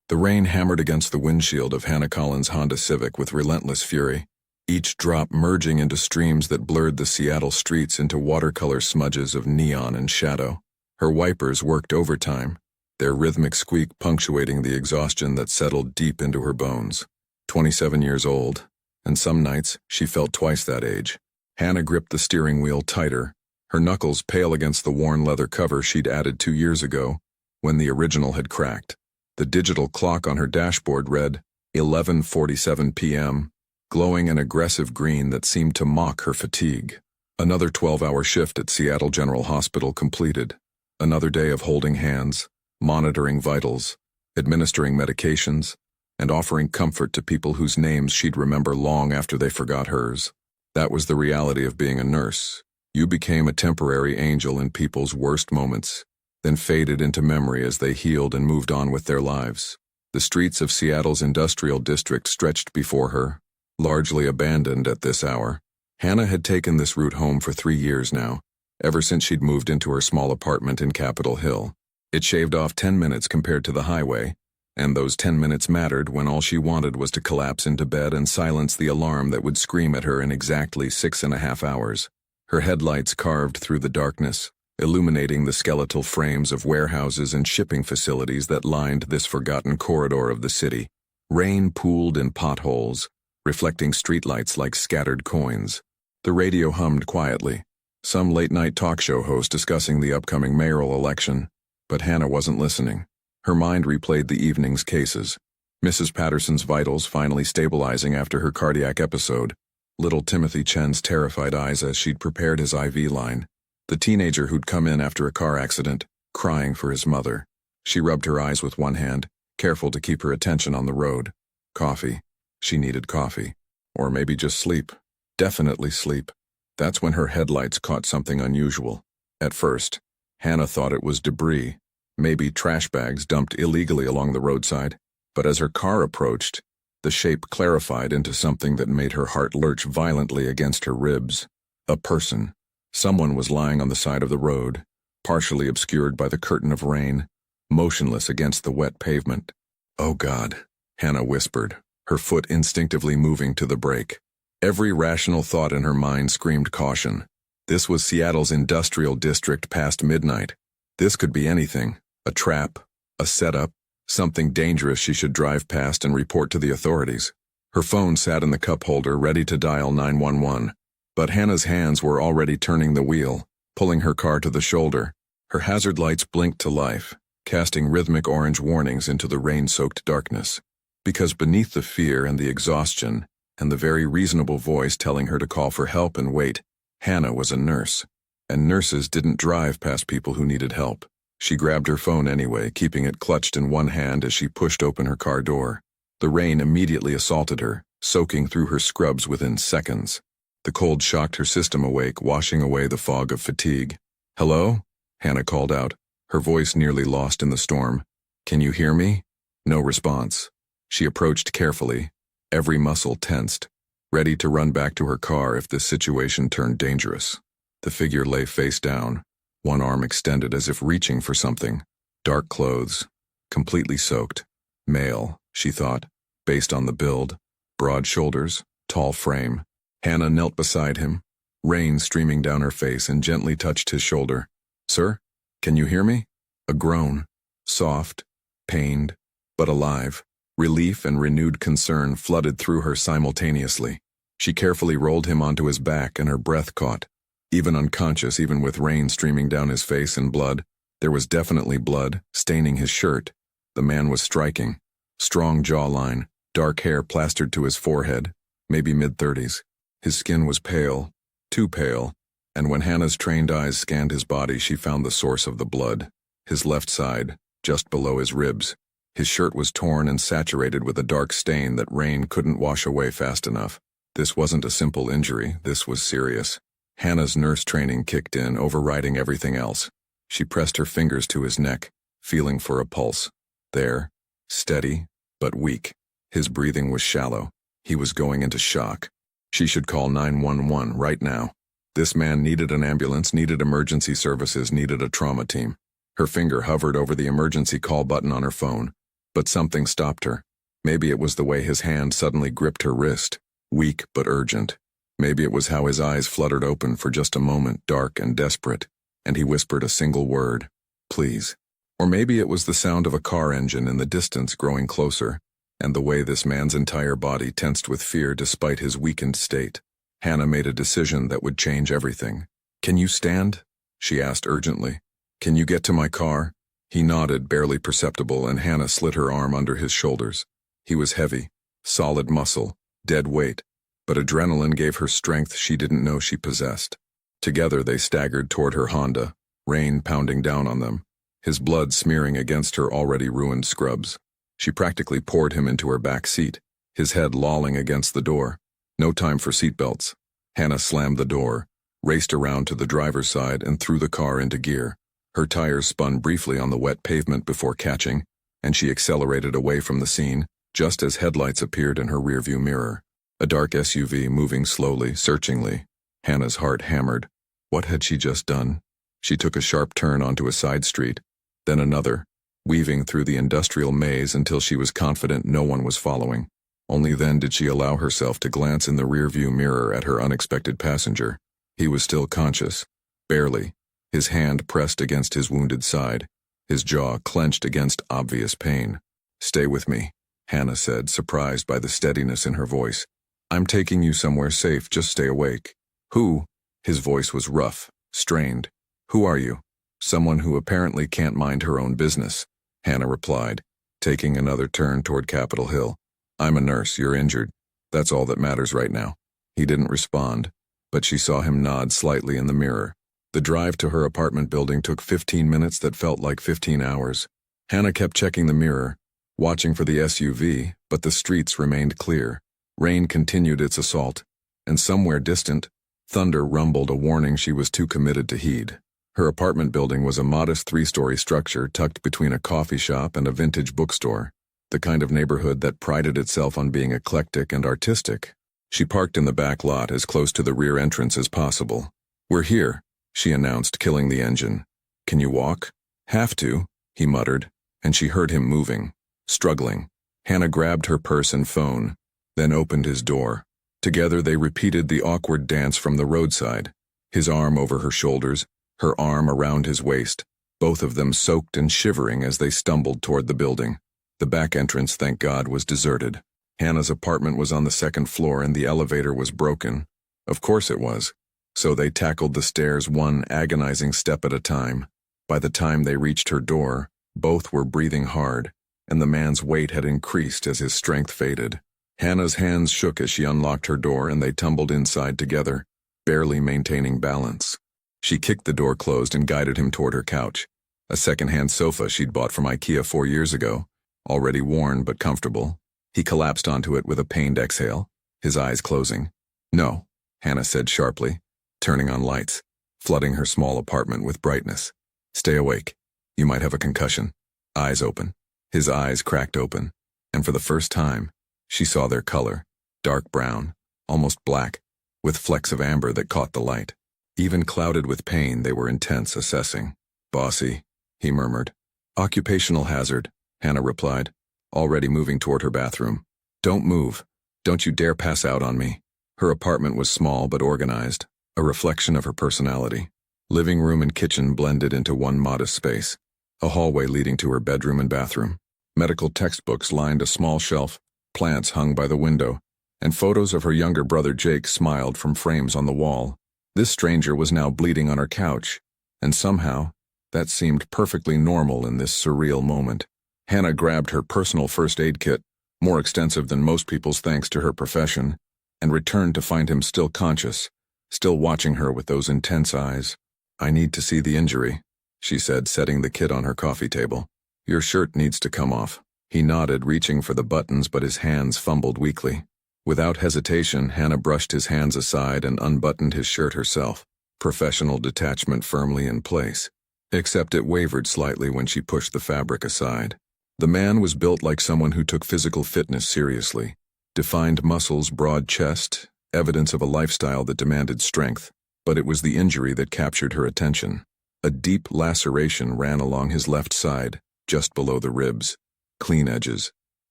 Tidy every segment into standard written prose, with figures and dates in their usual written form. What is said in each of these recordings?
The rain hammered against the windshield of Hannah Collins' Honda Civic with relentless fury, each drop merging into streams that blurred the Seattle streets into watercolor smudges of neon and shadow. Her wipers worked overtime, their rhythmic squeak punctuating the exhaustion that settled deep into her bones. 27 years old, and some nights she felt twice that age. Hannah gripped the steering wheel tighter, her knuckles pale against the worn leather cover she'd added 2 years ago, when the original had cracked. The digital clock on her dashboard read 11:47 p.m., glowing an aggressive green that seemed to mock her fatigue. Another 12-hour shift at Seattle General Hospital completed. Another day of holding hands, monitoring vitals, administering medications, and offering comfort to people whose names she'd remember long after they forgot hers. That was the reality of being a nurse. You became a temporary angel in people's worst moments, then faded into memory as they healed and moved on with their lives. The streets of Seattle's industrial district stretched before her, largely abandoned at this hour. Hannah had taken this route home for 3 years now, ever since she'd moved into her small apartment in Capitol Hill. It shaved off 10 minutes compared to the highway, and those 10 minutes mattered when all she wanted was to collapse into bed and silence the alarm that would scream at her in exactly 6.5 hours. Her headlights carved through the darkness, illuminating the skeletal frames of warehouses and shipping facilities that lined this forgotten corridor of the city. Rain pooled in potholes, reflecting streetlights like scattered coins. The radio hummed quietly, some late-night talk show host discussing the upcoming mayoral election, but Hannah wasn't listening. Her mind replayed the evening's cases. Mrs. Patterson's vitals finally stabilizing after her cardiac episode, little Timothy Chen's terrified eyes as she'd prepared his IV line, the teenager who'd come in after a car accident, crying for his mother. She rubbed her eyes with one hand, careful to keep her attention on the road. Coffee. She needed coffee. Or maybe just sleep. Definitely sleep. That's when her headlights caught something unusual. At first, Hannah thought it was debris, maybe trash bags dumped illegally along the roadside, but as her car approached, the shape clarified into something that made her heart lurch violently against her ribs. A person. Someone was lying on the side of the road, partially obscured by the curtain of rain, motionless against the wet pavement. "Oh God," Hannah whispered, her foot instinctively moving to the brake. Every rational thought in her mind screamed caution. This was Seattle's industrial district past midnight. This could be anything. A trap, a setup, something dangerous she should drive past and report to the authorities. Her phone sat in the cup holder ready to dial 911, but Hannah's hands were already turning the wheel, pulling her car to the shoulder. Her hazard lights blinked to life, casting rhythmic orange warnings into the rain-soaked darkness. Because beneath the fear and the exhaustion, and the very reasonable voice telling her to call for help and wait, Hannah was a nurse, and nurses didn't drive past people who needed help. She grabbed her phone anyway, keeping it clutched in one hand as she pushed open her car door. The rain immediately assaulted her, soaking through her scrubs within seconds. The cold shocked her system awake, washing away the fog of fatigue. "Hello?" Hannah called out, her voice nearly lost in the storm. "Can you hear me?" No response. She approached carefully, every muscle tensed, ready to run back to her car if this situation turned dangerous. The figure lay face down, one arm extended as if reaching for something. Dark clothes, completely soaked. Male, she thought, based on the build. Broad shoulders, tall frame. Hannah knelt beside him, rain streaming down her face, and gently touched his shoulder. "Sir, can you hear me?" A groan, soft, pained, but alive. Relief and renewed concern flooded through her simultaneously. She carefully rolled him onto his back, and her breath caught. Even unconscious, even with rain streaming down his face and blood, there was definitely blood staining his shirt. The man was striking. Strong jawline, dark hair plastered to his forehead, maybe mid-30s. His skin was pale, too pale, and when Hannah's trained eyes scanned his body, she found the source of the blood. His left side, just below his ribs. His shirt was torn and saturated with a dark stain that rain couldn't wash away fast enough. This wasn't a simple injury, this was serious. Hannah's nurse training kicked in, overriding everything else. She pressed her fingers to his neck, feeling for a pulse. There, steady, but weak. His breathing was shallow. He was going into shock. She should call 911 right now. This man needed an ambulance, needed emergency services, needed a trauma team. Her finger hovered over the emergency call button on her phone, But something stopped her. Maybe it was the way his hand suddenly gripped her wrist, weak but urgent. Maybe it was how his eyes fluttered open for just a moment, dark and desperate, and he whispered a single word, "Please." Or maybe it was the sound of a car engine in the distance growing closer, and the way this man's entire body tensed with fear despite his weakened state. Hannah made a decision that would change everything. "Can you stand?" she asked urgently. "Can you get to my car?" He nodded, barely perceptible, and Hannah slid her arm under his shoulders. He was heavy, solid muscle, dead weight, but adrenaline gave her strength she didn't know she possessed. Together they staggered toward her Honda, rain pounding down on them, his blood smearing against her already ruined scrubs. She practically poured him into her back seat, his head lolling against the door. No time for seatbelts. Hannah slammed the door, raced around to the driver's side, and threw the car into gear. Her tires spun briefly on the wet pavement before catching, and she accelerated away from the scene, just as headlights appeared in her rearview mirror. A dark SUV moving slowly, searchingly. Hannah's heart hammered. What had she just done? She took a sharp turn onto a side street, then another, weaving through the industrial maze until she was confident no one was following. Only then did she allow herself to glance in the rearview mirror at her unexpected passenger. He was still conscious, barely, his hand pressed against his wounded side, his jaw clenched against obvious pain. "Stay with me," Hannah said, surprised by the steadiness in her voice. "I'm taking you somewhere safe, just stay awake." "Who?" His voice was rough, strained. "Who are you?" "Someone who apparently can't mind her own business," Hannah replied, taking another turn toward Capitol Hill. "I'm a nurse, you're injured. That's all that matters right now." He didn't respond, but she saw him nod slightly in the mirror. The drive to her apartment building took 15 minutes that felt like 15 hours. Hannah kept checking the mirror, watching for the SUV, but the streets remained clear. Rain continued its assault, and somewhere distant, thunder rumbled a warning she was too committed to heed. Her apartment building was a modest 3-story structure tucked between a coffee shop and a vintage bookstore, the kind of neighborhood that prided itself on being eclectic and artistic. She parked in the back lot as close to the rear entrance as possible. "We're here," she announced, killing the engine. "Can you walk?" "Have to," he muttered, and she heard him moving, struggling. Hannah grabbed her purse and phone, then opened his door. Together they repeated the awkward dance from the roadside, his arm over her shoulders, her arm around his waist, both of them soaked and shivering as they stumbled toward the building. The back entrance, thank God, was deserted. Hannah's apartment was on the second floor and the elevator was broken. Of course it was. So they tackled the stairs one agonizing step at a time. By the time they reached her door, both were breathing hard, and the man's weight had increased as his strength faded. Hannah's hands shook as she unlocked her door and they tumbled inside together, barely maintaining balance. She kicked the door closed and guided him toward her couch, a second-hand sofa she'd bought from IKEA 4 years ago, already worn but comfortable. He collapsed onto it with a pained exhale, his eyes closing. "No," Hannah said sharply, turning on lights, flooding her small apartment with brightness. "Stay awake. You might have a concussion." Eyes open. His eyes cracked open, and for the first time, she saw their color, dark brown, almost black, with flecks of amber that caught the light. Even clouded with pain, they were intense, assessing. "Bossy," he murmured. "Occupational hazard," Hannah replied, already moving toward her bathroom. "Don't move. Don't you dare pass out on me." Her apartment was small but organized, a reflection of her personality. Living room and kitchen blended into one modest space, a hallway leading to her bedroom and bathroom. Medical textbooks lined a small shelf, plants hung by the window, and photos of her younger brother Jake smiled from frames on the wall. This stranger was now bleeding on her couch, and somehow, that seemed perfectly normal in this surreal moment. Hannah grabbed her personal first aid kit, more extensive than most people's thanks to her profession, and returned to find him still conscious, still watching her with those intense eyes. "I need to see the injury," she said, setting the kit on her coffee table. "Your shirt needs to come off." He nodded, reaching for the buttons, but his hands fumbled weakly. Without hesitation, Hannah brushed his hands aside and unbuttoned his shirt herself, professional detachment firmly in place. Except it wavered slightly when she pushed the fabric aside. The man was built like someone who took physical fitness seriously. Defined muscles, broad chest, evidence of a lifestyle that demanded strength. But it was the injury that captured her attention. A deep laceration ran along his left side, just below the ribs. Clean edges.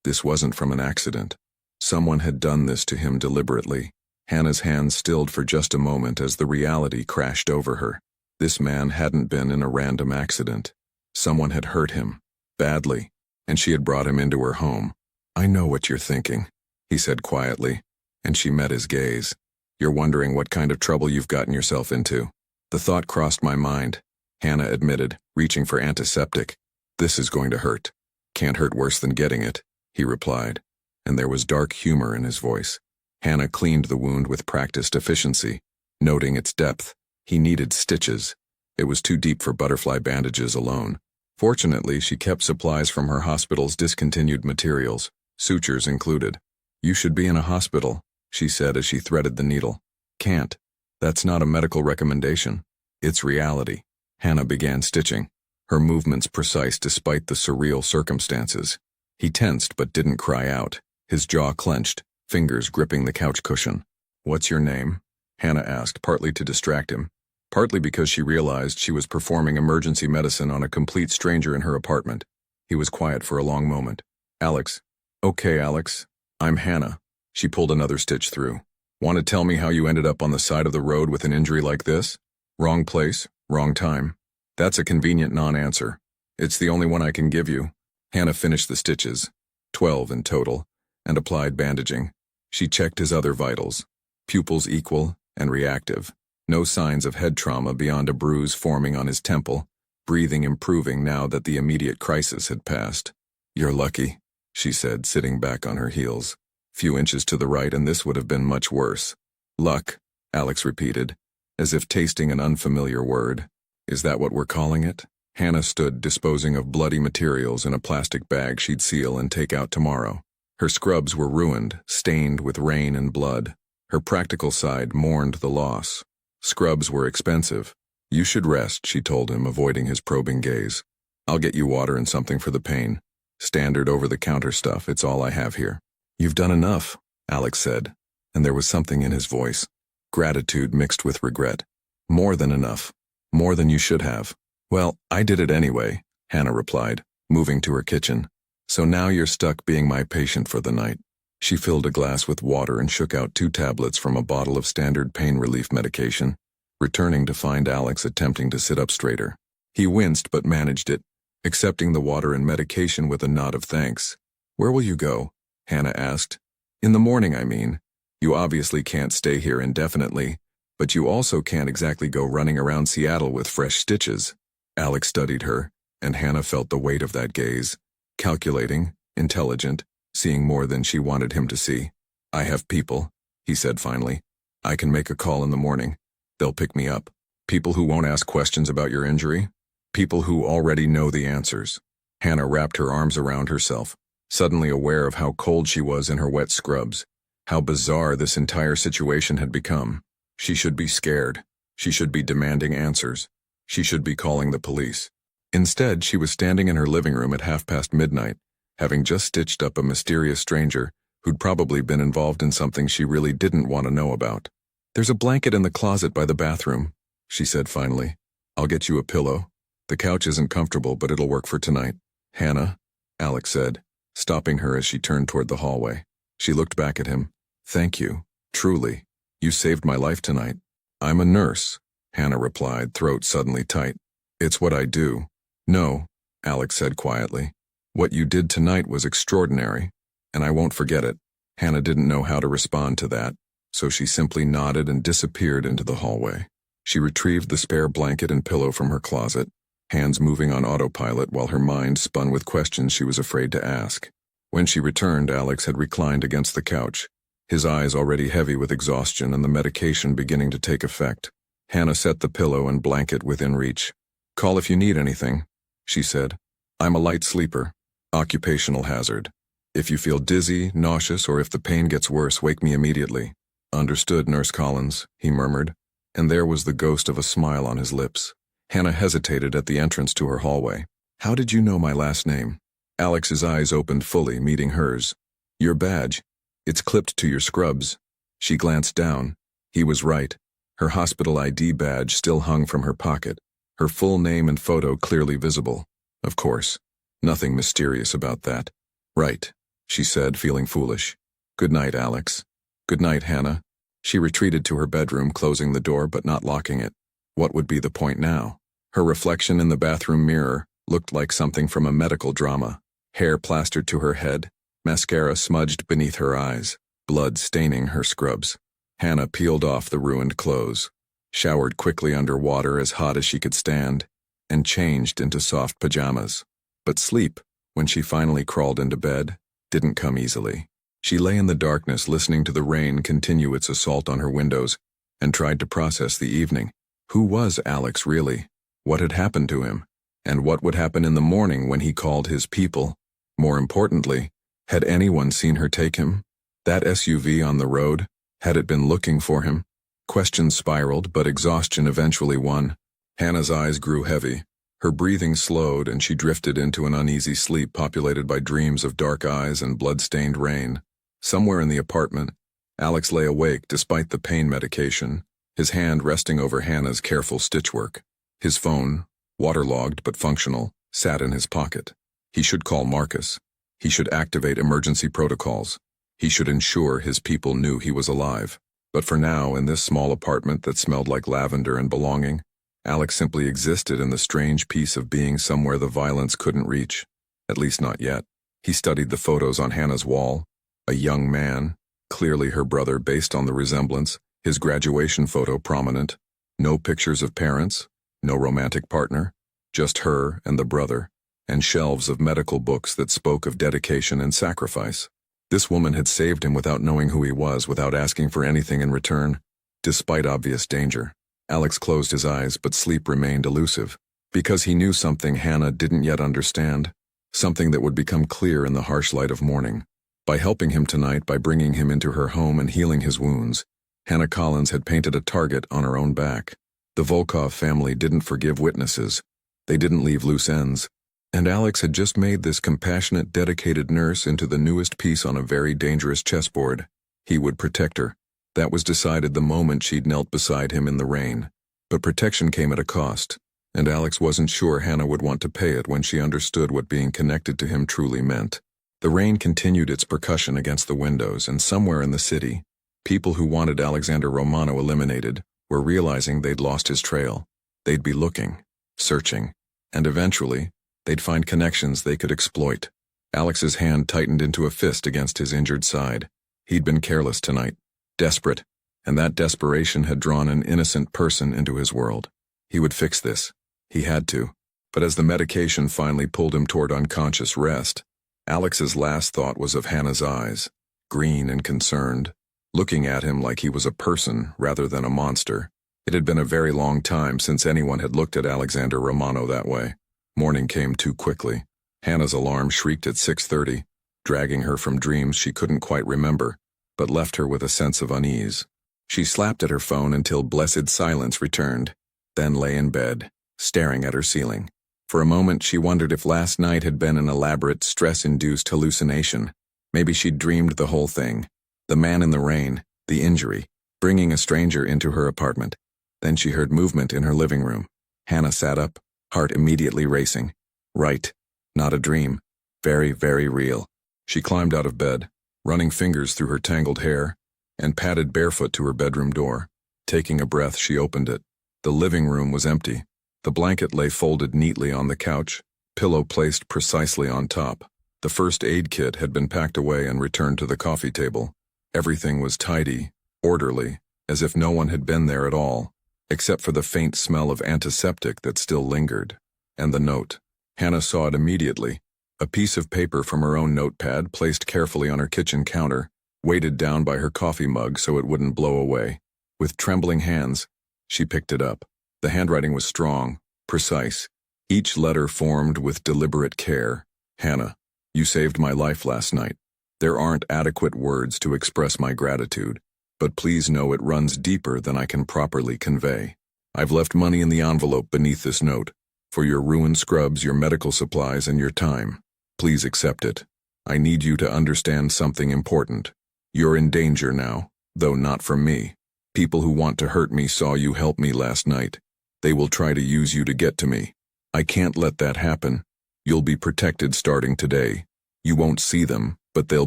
This wasn't from an accident. Someone had done this to him deliberately. Hannah's hands stilled for just a moment as the reality crashed over her. This man hadn't been in a random accident. Someone had hurt him. Badly. And she had brought him into her home. "I know what you're thinking," he said quietly, and she met his gaze. "You're wondering what kind of trouble you've gotten yourself into." The thought crossed my mind, Hannah admitted, reaching for antiseptic. "This is going to hurt." "Can't hurt worse than getting it," he replied, and there was dark humor in his voice. Hannah cleaned the wound with practiced efficiency, noting its depth. He needed stitches. It was too deep for butterfly bandages alone. Fortunately, she kept supplies from her hospital's discontinued materials, sutures included. "You should be in a hospital," she said as she threaded the needle. "Can't. That's not a medical recommendation. It's reality." Hannah began stitching, her movements precise despite the surreal circumstances. He tensed but didn't cry out, his jaw clenched, fingers gripping the couch cushion. "What's your name?" Hannah asked, partly to distract him, partly because she realized she was performing emergency medicine on a complete stranger in her apartment. He was quiet for a long moment. "Alex." "Okay, Alex. I'm Hannah." She pulled another stitch through. "Want to tell me how you ended up on the side of the road with an injury like this? Wrong place, wrong time." "That's a convenient non-answer. It's the only one I can give you." Hannah finished the stitches, 12 in total, and applied bandaging. She checked his other vitals. Pupils equal and reactive. No signs of head trauma beyond a bruise forming on his temple, breathing improving now that the immediate crisis had passed. "You're lucky," she said, sitting back on her heels. "Few inches to the right and this would have been much worse." "Luck," Alex repeated, as if tasting an unfamiliar word. "Is that what we're calling it?" Hannah stood disposing of bloody materials in a plastic bag she'd seal and take out tomorrow. Her scrubs were ruined, stained with rain and blood. Her practical side mourned the loss. Scrubs were expensive. "You should rest," she told him, avoiding his probing gaze. "I'll get you water and something for the pain. Standard over-the-counter stuff, it's all I have here." "You've done enough," Alex said, and there was something in his voice. Gratitude mixed with regret. "More than enough. More than you should have." "Well, I did it anyway," Hannah replied, moving to her kitchen. "So now you're stuck being my patient for the night." She filled a glass with water and shook out 2 tablets from a bottle of standard pain relief medication, returning to find Alex attempting to sit up straighter. He winced but managed it, accepting the water and medication with a nod of thanks. "Where will you go?" Hannah asked. "In the morning, I mean. You obviously can't stay here indefinitely, but you also can't exactly go running around Seattle with fresh stitches." Alex studied her, and Hannah felt the weight of that gaze. Calculating, intelligent, seeing more than she wanted him to see. "I have people," he said finally. "I can make a call in the morning. They'll pick me up. People who won't ask questions about your injury. People who already know the answers." Hannah wrapped her arms around herself, suddenly aware of how cold she was in her wet scrubs, how bizarre this entire situation had become. She should be scared. She should be demanding answers. She should be calling the police. Instead, she was standing in her living room at midnight, having just stitched up a mysterious stranger who'd probably been involved in something she really didn't want to know about. "There's a blanket in the closet by the bathroom," she said finally. "I'll get you a pillow. The couch isn't comfortable, but it'll work for tonight." "Hannah," Alex said, stopping her as she turned toward the hallway. She looked back at him. "Thank you, truly. You saved my life tonight." "I'm a nurse," Hannah replied, throat suddenly tight. "It's what I do." "No," Alex said quietly. "What you did tonight was extraordinary, and I won't forget it." Hannah didn't know how to respond to that, so she simply nodded and disappeared into the hallway. She retrieved the spare blanket and pillow from her closet, hands moving on autopilot while her mind spun with questions she was afraid to ask. When she returned, Alex had reclined against the couch, his eyes already heavy with exhaustion and the medication beginning to take effect. Hannah set the pillow and blanket within reach. "Call if you need anything," she said. "I'm a light sleeper. Occupational hazard. If you feel dizzy, nauseous, or if the pain gets worse, wake me immediately." "Understood, Nurse Collins," he murmured, and there was the ghost of a smile on his lips. Hannah hesitated at the entrance to her hallway. "How did you know my last name?" Alex's eyes opened fully, meeting hers. "Your badge. It's clipped to your scrubs." She glanced down. He was right. Her hospital ID badge still hung from her pocket, her full name and photo clearly visible. Of course. Nothing mysterious about that. Right, she said, feeling foolish. Good night, Alex. Good night, Hannah. She retreated to her bedroom, closing the door but not locking it. What would be the point now? Her reflection in the bathroom mirror looked like something from a medical drama. Hair plastered to her head, mascara smudged beneath her eyes, blood staining her scrubs. Hannah peeled off the ruined clothes, showered quickly under water as hot as she could stand, and changed into soft pajamas. But sleep, when she finally crawled into bed, didn't come easily. She lay in the darkness listening to the rain continue its assault on her windows and tried to process the evening. Who was Alex really? What had happened to him? And what would happen in the morning when he called his people? More importantly, had anyone seen her take him? That SUV on the road, had it been looking for him? Questions spiraled, but exhaustion eventually won. Hannah's eyes grew heavy. Her breathing slowed and she drifted into an uneasy sleep populated by dreams of dark eyes and blood-stained rain. Somewhere in the apartment, Alex lay awake despite the pain medication, his hand resting over Hannah's careful stitchwork. His phone, waterlogged but functional, sat in his pocket. He should call Marcus. He should activate emergency protocols. He should ensure his people knew he was alive. But for now, in this small apartment that smelled like lavender and belonging, Alex simply existed in the strange peace of being somewhere the violence couldn't reach. At least not yet. He studied the photos on Hannah's wall. A young man, clearly her brother based on the resemblance, his graduation photo prominent. No pictures of parents, no romantic partner, just her and the brother, and shelves of medical books that spoke of dedication and sacrifice. This woman had saved him without knowing who he was, without asking for anything in return, despite obvious danger. Alex closed his eyes, but sleep remained elusive, because he knew something Hannah didn't yet understand, something that would become clear in the harsh light of morning. By helping him tonight, by bringing him into her home and healing his wounds, Hannah Collins had painted a target on her own back. The Volkov family didn't forgive witnesses. They didn't leave loose ends. And Alex had just made this compassionate, dedicated nurse into the newest piece on a very dangerous chessboard. He would protect her. That was decided the moment she'd knelt beside him in the rain. But protection came at a cost, and Alex wasn't sure Hannah would want to pay it when she understood what being connected to him truly meant. The rain continued its percussion against the windows, and somewhere in the city, people who wanted Alexander Romano eliminated were realizing they'd lost his trail. They'd be looking, searching, and eventually, they'd find connections they could exploit. Alex's hand tightened into a fist against his injured side. He'd been careless tonight, desperate, and that desperation had drawn an innocent person into his world. He would fix this. He had to. But as the medication finally pulled him toward unconscious rest, Alex's last thought was of Hannah's eyes, green and concerned, looking at him like he was a person rather than a monster. It had been a very long time since anyone had looked at Alexander Romano that way. Morning came too quickly. Hannah's alarm shrieked at 6:30, dragging her from dreams she couldn't quite remember, but left her with a sense of unease. She slapped at her phone until blessed silence returned, then lay in bed, staring at her ceiling. For a moment she wondered if last night had been an elaborate, stress-induced hallucination. Maybe she'd dreamed the whole thing. The man in the rain, the injury, bringing a stranger into her apartment. Then she heard movement in her living room. Hannah sat up, heart immediately racing. Right. Not a dream. Very, very real. She climbed out of bed, running fingers through her tangled hair, and padded barefoot to her bedroom door. Taking a breath, she opened it. The living room was empty. The blanket lay folded neatly on the couch, pillow placed precisely on top. The first aid kit had been packed away and returned to the coffee table. Everything was tidy, orderly, as if no one had been there at all, except for the faint smell of antiseptic that still lingered. And the note. Hannah saw it immediately. A piece of paper from her own notepad placed carefully on her kitchen counter, weighted down by her coffee mug so it wouldn't blow away. With trembling hands, she picked it up. The handwriting was strong, precise, each letter formed with deliberate care. Hannah, you saved my life last night. There aren't adequate words to express my gratitude, but please know it runs deeper than I can properly convey. I've left money in the envelope beneath this note, for your ruined scrubs, your medical supplies, and your time. Please accept it. I need you to understand something important. You're in danger now, though not from me. People who want to hurt me saw you help me last night. They will try to use you to get to me. I can't let that happen. You'll be protected starting today. You won't see them, but they'll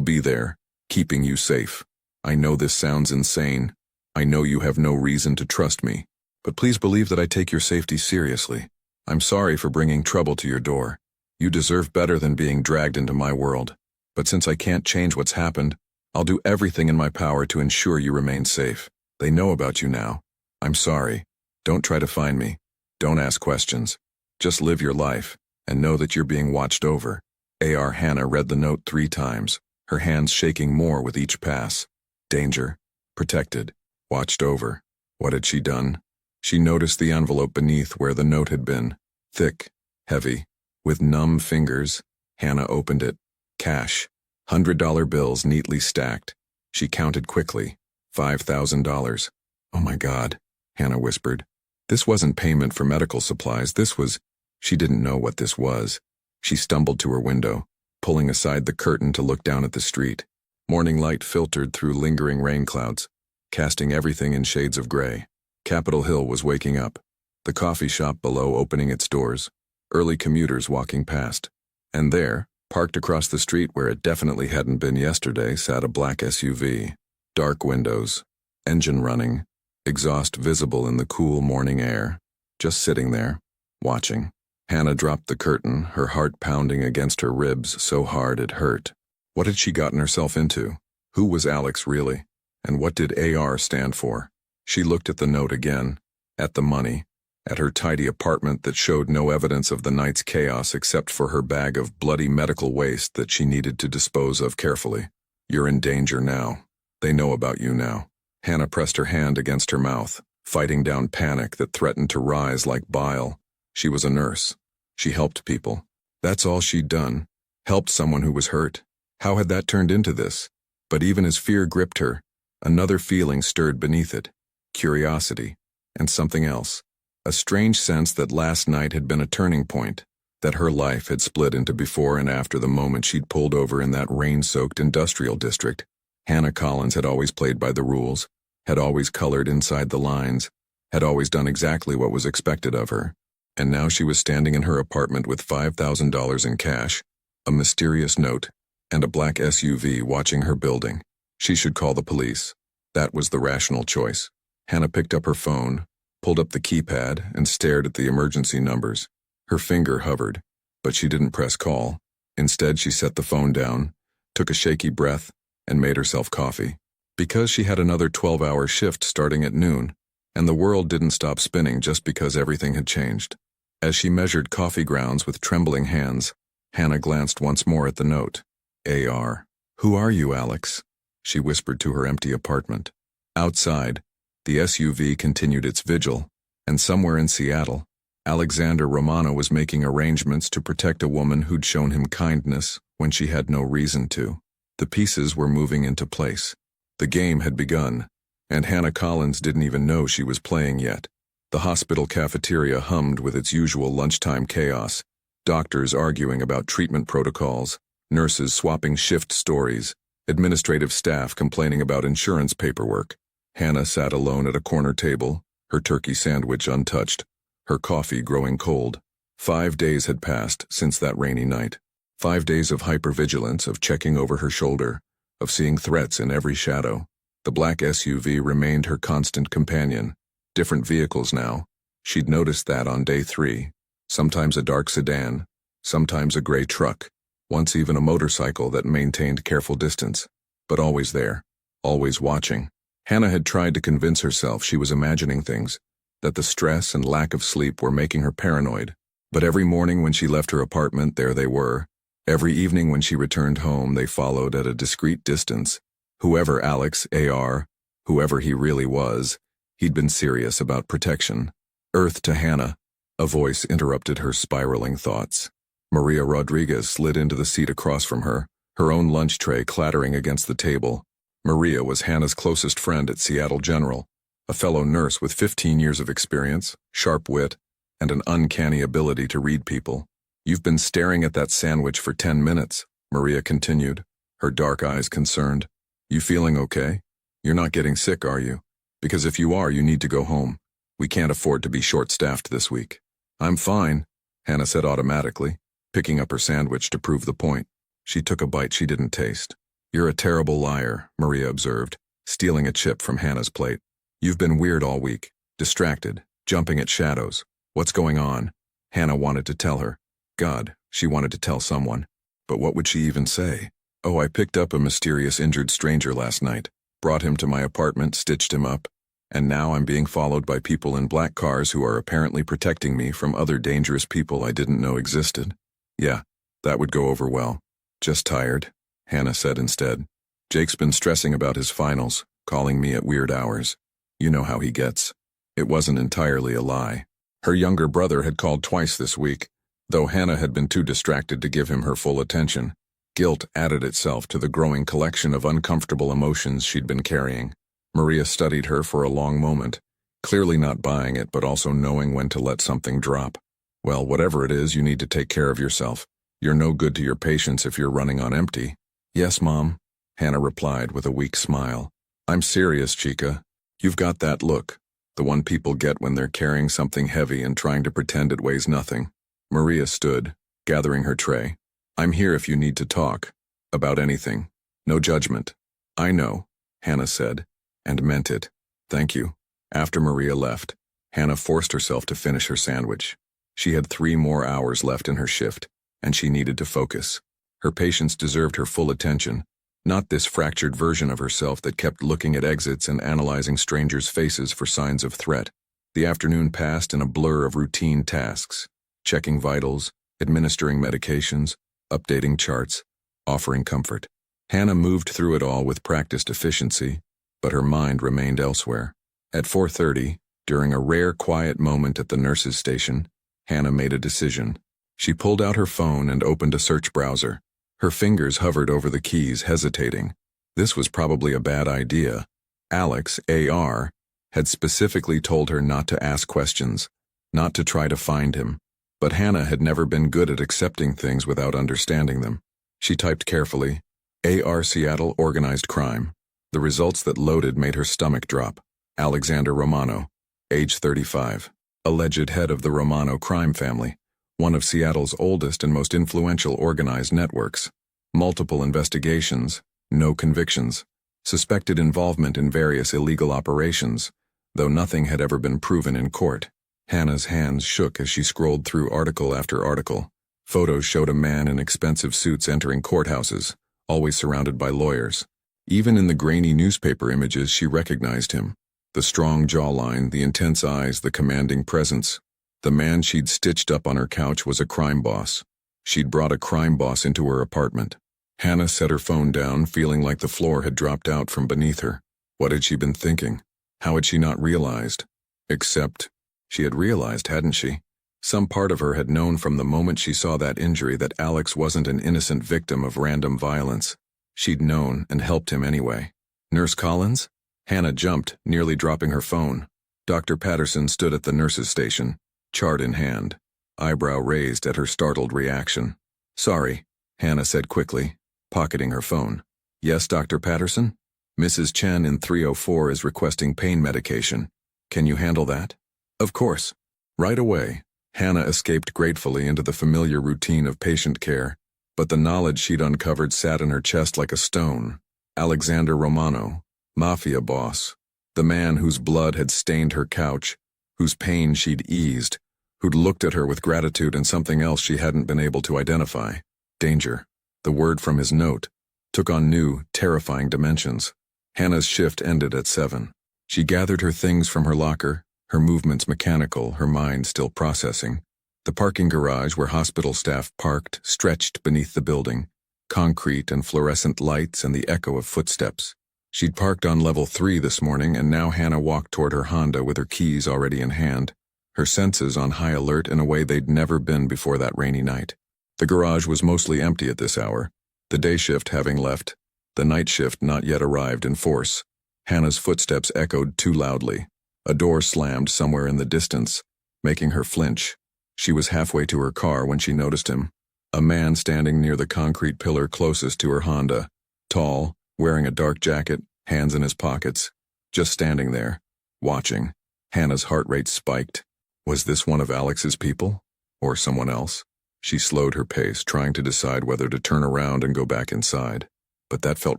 be there, keeping you safe. I know this sounds insane. I know you have no reason to trust me. But please believe that I take your safety seriously. I'm sorry for bringing trouble to your door. You deserve better than being dragged into my world. But since I can't change what's happened, I'll do everything in my power to ensure you remain safe. They know about you now. I'm sorry. Don't try to find me. Don't ask questions. Just live your life, and know that you're being watched over. A.R. Hannah read the note 3 times, her hands shaking more with each pass. Danger. Protected. Watched over. What had she done? She noticed the envelope beneath where the note had been. Thick. Heavy. With numb fingers, Hannah opened it. Cash. $100 bills neatly stacked. She counted quickly. $5,000. Oh my God, Hannah whispered. This wasn't payment for medical supplies. This was... She didn't know what this was. She stumbled to her window, pulling aside the curtain to look down at the street. Morning light filtered through lingering rain clouds, casting everything in shades of gray. Capitol Hill was waking up, the coffee shop below opening its doors, early commuters walking past. And there, parked across the street where it definitely hadn't been yesterday, sat a black SUV. Dark windows, engine running, exhaust visible in the cool morning air. Just sitting there, watching. Hannah dropped the curtain, her heart pounding against her ribs so hard it hurt. What had she gotten herself into? Who was Alex really? And what did AR stand for? She looked at the note again, at the money, at her tidy apartment that showed no evidence of the night's chaos except for her bag of bloody medical waste that she needed to dispose of carefully. You're in danger now. They know about you now. Hannah pressed her hand against her mouth, fighting down panic that threatened to rise like bile. She was a nurse. She helped people. That's all she'd done. Helped someone who was hurt. How had that turned into this? But even as fear gripped her, another feeling stirred beneath it. Curiosity. And something else. A strange sense that last night had been a turning point. That her life had split into before and after the moment she'd pulled over in that rain-soaked industrial district. Hannah Collins had always played by the rules, had always colored inside the lines, had always done exactly what was expected of her. And now she was standing in her apartment with $5,000 in cash, a mysterious note, and a black SUV watching her building. She should call the police. That was the rational choice. Hannah picked up her phone, pulled up the keypad, and stared at the emergency numbers. Her finger hovered, but she didn't press call. Instead, she set the phone down, took a shaky breath, and made herself coffee. Because she had another 12-hour shift starting at noon, and the world didn't stop spinning just because everything had changed. As she measured coffee grounds with trembling hands, Hannah glanced once more at the note. A.R. Who are you, Alex? She whispered to her empty apartment. Outside, the SUV continued its vigil, and somewhere in Seattle, Alexander Romano was making arrangements to protect a woman who'd shown him kindness when she had no reason to. The pieces were moving into place. The game had begun, and Hannah Collins didn't even know she was playing yet. The hospital cafeteria hummed with its usual lunchtime chaos, doctors arguing about treatment protocols, nurses swapping shift stories, administrative staff complaining about insurance paperwork. Hannah sat alone at a corner table, her turkey sandwich untouched, her coffee growing cold. 5 days had passed since that rainy night. 5 days of hypervigilance, of checking over her shoulder, of seeing threats in every shadow. The black SUV remained her constant companion. Different vehicles now. She'd noticed that on day 3. Sometimes a dark sedan, sometimes a gray truck, once even a motorcycle that maintained careful distance. But always there, always watching. Hannah had tried to convince herself she was imagining things, that the stress and lack of sleep were making her paranoid. But every morning when she left her apartment, there they were. Every evening when she returned home, they followed at a discreet distance. Whoever Alex, A.R., whoever he really was, he'd been serious about protection. Earth to Hannah. A voice interrupted her spiraling thoughts. Maria Rodriguez slid into the seat across from her, her own lunch tray clattering against the table. Maria was Hannah's closest friend at Seattle General, a fellow nurse with 15 years of experience, sharp wit, and an uncanny ability to read people. You've been staring at that sandwich for 10 minutes, Maria continued, her dark eyes concerned. You feeling okay? You're not getting sick, are you? Because if you are, you need to go home. We can't afford to be short-staffed this week. I'm fine, Hannah said automatically, picking up her sandwich to prove the point. She took a bite she didn't taste. "You're a terrible liar," Maria observed, stealing a chip from Hannah's plate. "You've been weird all week, distracted, jumping at shadows. What's going on?" Hannah wanted to tell her. God, she wanted to tell someone. But what would she even say? "Oh, I picked up a mysterious injured stranger last night, brought him to my apartment, stitched him up, and now I'm being followed by people in black cars who are apparently protecting me from other dangerous people I didn't know existed." Yeah, that would go over well. "Just tired," Hannah said instead. "Jake's been stressing about his finals, calling me at weird hours. You know how he gets." It wasn't entirely a lie. Her younger brother had called twice this week, though Hannah had been too distracted to give him her full attention. Guilt added itself to the growing collection of uncomfortable emotions she'd been carrying. Maria studied her for a long moment, clearly not buying it but also knowing when to let something drop. "Well, whatever it is, you need to take care of yourself. You're no good to your patients if you're running on empty." "Yes, Mom," Hannah replied with a weak smile. "I'm serious, Chica. You've got that look, the one people get when they're carrying something heavy and trying to pretend it weighs nothing." Maria stood, gathering her tray. "I'm here if you need to talk. About anything. No judgment." "I know," Hannah said, and meant it. "Thank you." After Maria left, Hannah forced herself to finish her sandwich. She had 3 more hours left in her shift, and she needed to focus. Her patients deserved her full attention, not this fractured version of herself that kept looking at exits and analyzing strangers' faces for signs of threat. The afternoon passed in a blur of routine tasks, checking vitals, administering medications, updating charts, offering comfort. Hannah moved through it all with practiced efficiency, but her mind remained elsewhere. At 4:30, during a rare quiet moment at the nurse's station, Hannah made a decision. She pulled out her phone and opened a search browser. Her fingers hovered over the keys, hesitating. This was probably a bad idea. Alex, AR, had specifically told her not to ask questions, not to try to find him. But Hannah had never been good at accepting things without understanding them. She typed carefully, "AR Seattle Organized Crime." The results that loaded made her stomach drop. Alexander Romano, age 35, alleged head of the Romano crime family, one of Seattle's oldest and most influential organized networks. Multiple investigations, no convictions. Suspected involvement in various illegal operations, though nothing had ever been proven in court. Hannah's hands shook as she scrolled through article after article. Photos showed a man in expensive suits entering courthouses, always surrounded by lawyers. Even in the grainy newspaper images, she recognized him. The strong jawline, the intense eyes, the commanding presence. The man she'd stitched up on her couch was a crime boss. She'd brought a crime boss into her apartment. Hannah set her phone down, feeling like the floor had dropped out from beneath her. What had she been thinking? How had she not realized? Except, she had realized, hadn't she? Some part of her had known from the moment she saw that injury that Alex wasn't an innocent victim of random violence. She'd known and helped him anyway. Nurse Collins? Hannah jumped, nearly dropping her phone. Dr. Patterson stood at the nurse's station, chart in hand, eyebrow raised at her startled reaction. "Sorry," Hannah said quickly, pocketing her phone. "Yes, Dr. Patterson? Mrs. Chen in 304 is requesting pain medication. Can you handle that?" "Of course." Right away, Hannah escaped gratefully into the familiar routine of patient care, but the knowledge she'd uncovered sat in her chest like a stone. Alexander Romano, Mafia boss, the man whose blood had stained her couch, whose pain she'd eased, who'd looked at her with gratitude and something else she hadn't been able to identify. Danger. The word from his note took on new, terrifying dimensions. Hannah's shift ended at 7. She gathered her things from her locker, her movements mechanical, her mind still processing. The parking garage where hospital staff parked stretched beneath the building, concrete and fluorescent lights and the echo of footsteps. She'd parked on level 3 this morning, and now Hannah walked toward her Honda with her keys already in hand, her senses on high alert in a way they'd never been before that rainy night. The garage was mostly empty at this hour, the day shift having left, the night shift not yet arrived in force. Hannah's footsteps echoed too loudly. A door slammed somewhere in the distance, making her flinch. She was halfway to her car when she noticed him, a man standing near the concrete pillar closest to her Honda, tall, wearing a dark jacket, hands in his pockets, just standing there, watching. Hannah's heart rate spiked. Was this one of Alex's people? Or someone else? She slowed her pace, trying to decide whether to turn around and go back inside. But that felt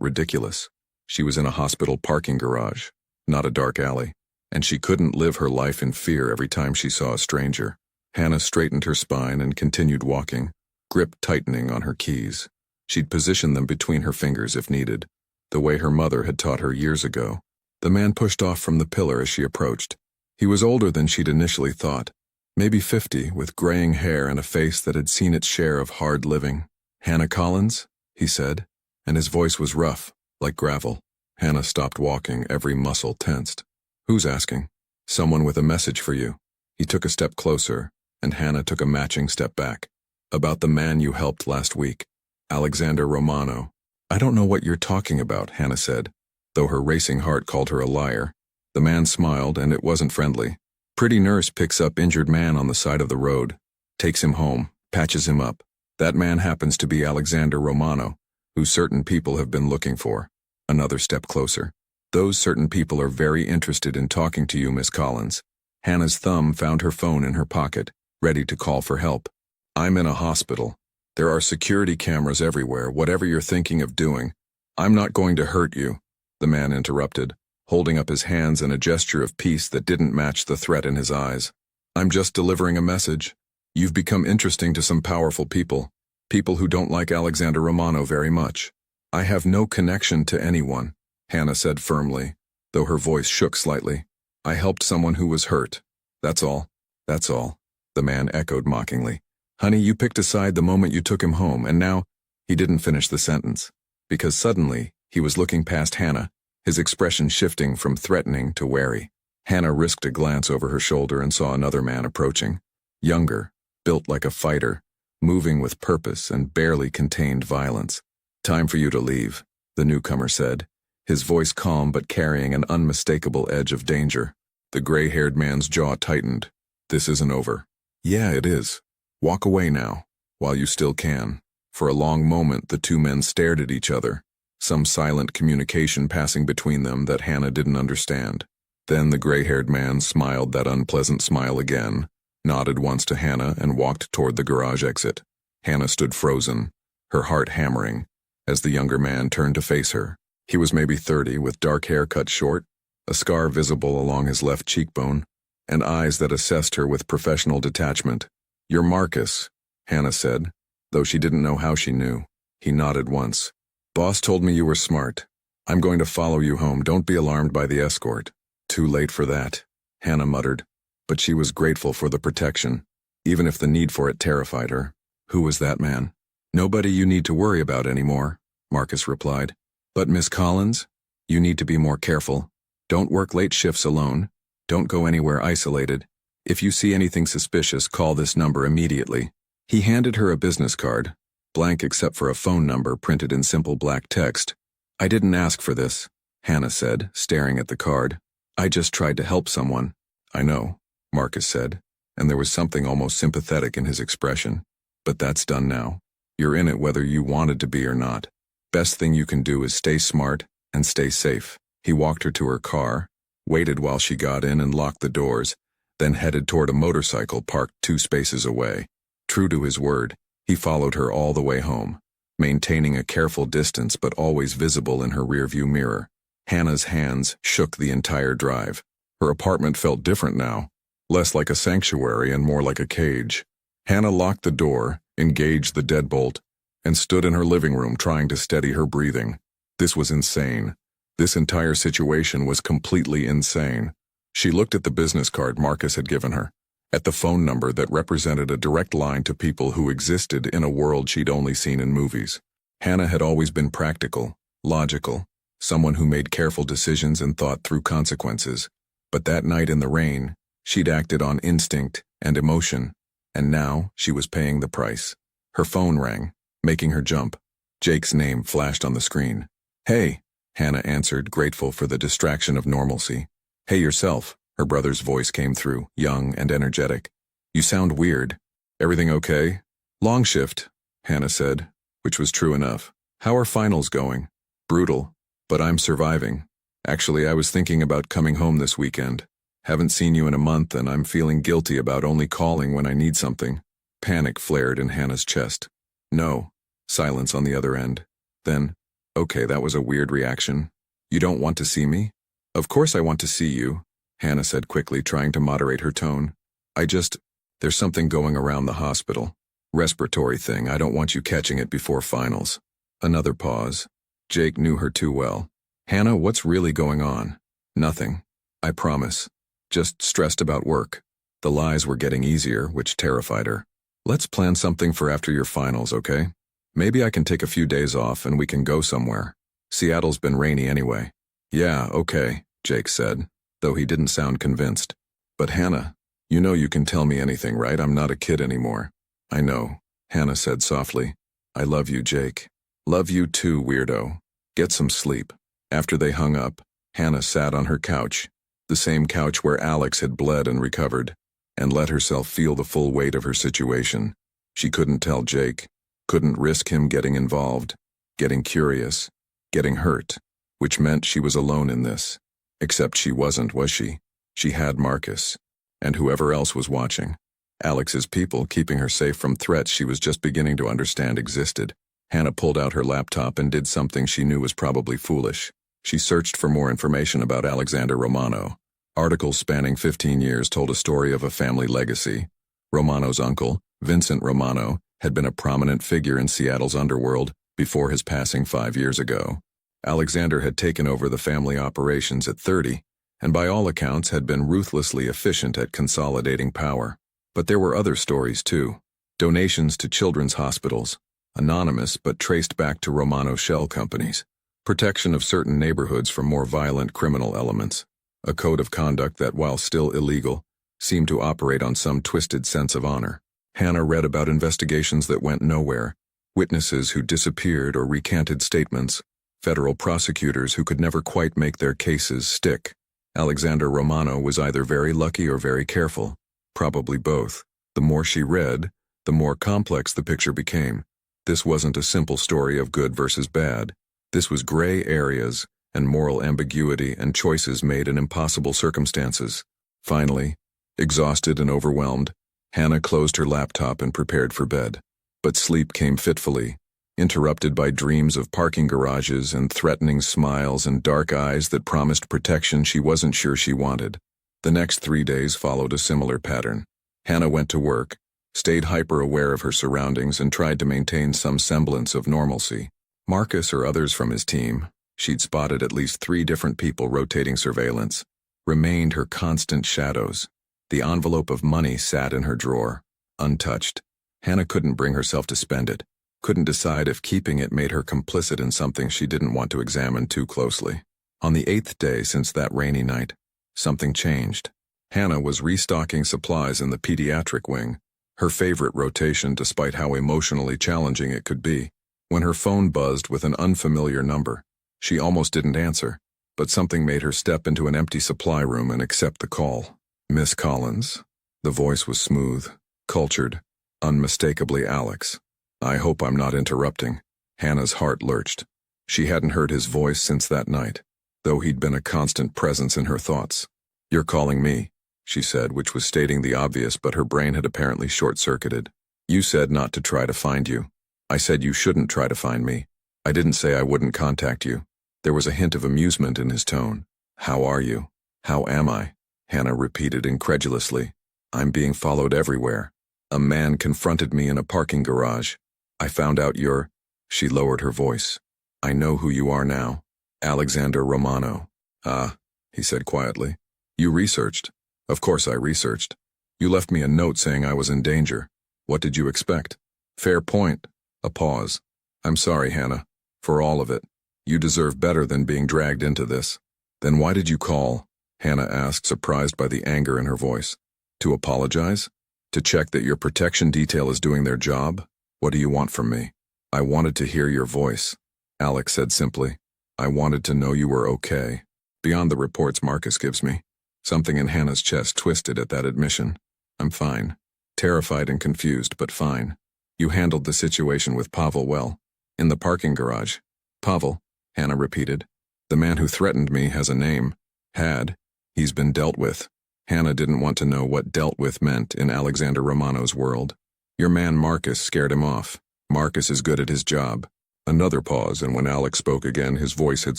ridiculous. She was in a hospital parking garage, not a dark alley, and she couldn't live her life in fear every time she saw a stranger. Hannah straightened her spine and continued walking, grip tightening on her keys. She'd position them between her fingers if needed, the way her mother had taught her years ago. The man pushed off from the pillar as she approached. He was older than she'd initially thought, maybe 50, with graying hair and a face that had seen its share of hard living. "Hannah Collins?" he said, and his voice was rough, like gravel. Hannah stopped walking, every muscle tensed. "Who's asking?" "Someone with a message for you." He took a step closer, and Hannah took a matching step back. "About the man you helped last week, Alexander Romano." "I don't know what you're talking about," Hannah said, though her racing heart called her a liar. The man smiled, and it wasn't friendly. "Pretty nurse picks up injured man on the side of the road, takes him home, patches him up. That man happens to be Alexander Romano, who certain people have been looking for." Another step closer. "Those certain people are very interested in talking to you, Miss Collins." Hannah's thumb found her phone in her pocket, ready to call for help. "I'm in a hospital. There are security cameras everywhere, whatever you're thinking of doing. I'm not going to hurt you," the man interrupted, holding up his hands in a gesture of peace that didn't match the threat in his eyes. "I'm just delivering a message. You've become interesting to some powerful people who don't like Alexander Romano very much." "I have no connection to anyone," Hannah said firmly, though her voice shook slightly. "I helped someone who was hurt. That's all." "That's all," the man echoed mockingly. "Honey, you picked a side the moment you took him home, and now—" He didn't finish the sentence, because suddenly he was looking past Hannah, his expression shifting from threatening to wary. Hannah risked a glance over her shoulder and saw another man approaching. Younger, built like a fighter, moving with purpose and barely contained violence. "Time for you to leave," the newcomer said, his voice calm but carrying an unmistakable edge of danger. The gray-haired man's jaw tightened. "This isn't over." "Yeah, it is. Walk away now, while you still can." For a long moment the two men stared at each other, some silent communication passing between them that Hannah didn't understand. Then the gray-haired man smiled that unpleasant smile again, nodded once to Hannah, and walked toward the garage exit. Hannah stood frozen, her heart hammering, as the younger man turned to face her. He was maybe 30, with dark hair cut short, a scar visible along his left cheekbone, and eyes that assessed her with professional detachment. "You're Marcus," Hannah said, though she didn't know how she knew. He nodded once. "Boss told me you were smart. I'm going to follow you home. Don't be alarmed by the escort." "Too late for that," Hannah muttered, but she was grateful for the protection, even if the need for it terrified her. "Who was that man?" "Nobody you need to worry about anymore," Marcus replied. "But Miss Collins, you need to be more careful. Don't work late shifts alone. Don't go anywhere isolated. If you see anything suspicious, call this number immediately." He handed her a business card, blank except for a phone number printed in simple black text. "I didn't ask for this," Hannah said, staring at the card. "I just tried to help someone." "I know," Marcus said, and there was something almost sympathetic in his expression. "But that's done now. You're in it whether you wanted to be or not. Best thing you can do is stay smart and stay safe." He walked her to her car, waited while she got in and locked the doors, then headed toward a motorcycle parked 2 spaces away. True to his word, he followed her all the way home, maintaining a careful distance but always visible in her rearview mirror. Hannah's hands shook the entire drive. Her apartment felt different now, less like a sanctuary and more like a cage. Hannah locked the door, engaged the deadbolt, and stood in her living room trying to steady her breathing. This was insane. This entire situation was completely insane. She looked at the business card Marcus had given her, at the phone number that represented a direct line to people who existed in a world she'd only seen in movies. Hannah had always been practical, logical, someone who made careful decisions and thought through consequences. But that night in the rain, she'd acted on instinct and emotion, and now she was paying the price. Her phone rang, making her jump. Jake's name flashed on the screen. "Hey," Hannah answered, grateful for the distraction of normalcy. "Hey yourself," her brother's voice came through, young and energetic. "You sound weird. Everything okay?" "Long shift," Hannah said, which was true enough. "How are finals going?" "Brutal, but I'm surviving. Actually, I was thinking about coming home this weekend. Haven't seen you in a month and I'm feeling guilty about only calling when I need something." Panic flared in Hannah's chest. No. Silence on the other end. Then, okay, that was a weird reaction. You don't want to see me? Of course I want to see you, Hannah said quickly, trying to moderate her tone. There's something going around the hospital. Respiratory thing, I don't want you catching it before finals. Another pause. Jake knew her too well. Hannah, what's really going on? Nothing. I promise. Just stressed about work. The lies were getting easier, which terrified her. Let's plan something for after your finals, okay? Maybe I can take a few days off and we can go somewhere. Seattle's been rainy anyway. Yeah, okay, Jake said, though he didn't sound convinced. But Hannah, you know you can tell me anything, right? I'm not a kid anymore. I know, Hannah said softly. I love you, Jake. Love you too, weirdo. Get some sleep. After they hung up, Hannah sat on her couch, the same couch where Alex had bled and recovered, and let herself feel the full weight of her situation. She couldn't tell Jake, couldn't risk him getting involved, getting curious, getting hurt, which meant she was alone in this. Except she wasn't, was she? She had Marcus, and whoever else was watching. Alex's people keeping her safe from threats she was just beginning to understand existed. Hannah pulled out her laptop and did something she knew was probably foolish. She searched for more information about Alexander Romano. Articles spanning 15 years told a story of a family legacy. Romano's uncle, Vincent Romano, had been a prominent figure in Seattle's underworld before his passing 5 years ago. Alexander had taken over the family operations at 30, and by all accounts had been ruthlessly efficient at consolidating power. But there were other stories too. Donations to children's hospitals, anonymous but traced back to Romano shell companies. Protection of certain neighborhoods from more violent criminal elements. A code of conduct that, while still illegal, seemed to operate on some twisted sense of honor. Hannah read about investigations that went nowhere, witnesses who disappeared or recanted statements, federal prosecutors who could never quite make their cases stick. Alexander Romano was either very lucky or very careful, probably both. The more she read, the more complex the picture became. This wasn't a simple story of good versus bad. This was gray areas and moral ambiguity and choices made in impossible circumstances. Finally, exhausted and overwhelmed, Hannah closed her laptop and prepared for bed. But sleep came fitfully, interrupted by dreams of parking garages and threatening smiles and dark eyes that promised protection she wasn't sure she wanted. The next 3 days followed a similar pattern. Hannah went to work, stayed hyper-aware of her surroundings, and tried to maintain some semblance of normalcy. Marcus or others from his team, she'd spotted at least 3 different people rotating surveillance, remained her constant shadows. The envelope of money sat in her drawer, untouched. Hannah couldn't bring herself to spend it, couldn't decide if keeping it made her complicit in something she didn't want to examine too closely. On the 8th day since that rainy night, something changed. Hannah was restocking supplies in the pediatric wing, her favorite rotation despite how emotionally challenging it could be. When her phone buzzed with an unfamiliar number, she almost didn't answer, but something made her step into an empty supply room and accept the call. Miss Collins. The voice was smooth, cultured, unmistakably Alex. I hope I'm not interrupting. Hannah's heart lurched. She hadn't heard his voice since that night, though he'd been a constant presence in her thoughts. You're calling me, she said, which was stating the obvious, but her brain had apparently short-circuited. You said not to try to find you. I said you shouldn't try to find me. I didn't say I wouldn't contact you. There was a hint of amusement in his tone. How are you? How am I? Hannah repeated incredulously. I'm being followed everywhere. A man confronted me in a parking garage. I found out you're... She lowered her voice. I know who you are now. Alexander Romano. Ah, he said quietly. You researched. Of course I researched. You left me a note saying I was in danger. What did you expect? Fair point. A pause. I'm sorry, Hannah, for all of it. You deserve better than being dragged into this. Then why did you call? Hannah asked, surprised by the anger in her voice. To apologize? To check that your protection detail is doing their job? What do you want from me? I wanted to hear your voice, Alex said simply. I wanted to know you were okay. Beyond the reports Marcus gives me. Something in Hannah's chest twisted at that admission. I'm fine. Terrified and confused, but fine. You handled the situation with Pavel well. In the parking garage. Pavel, Hannah repeated. The man who threatened me has a name. Had. He's been dealt with. Hannah didn't want to know what dealt with meant in Alexander Romano's world. Your man Marcus scared him off. Marcus is good at his job. Another pause, and when Alex spoke again, his voice had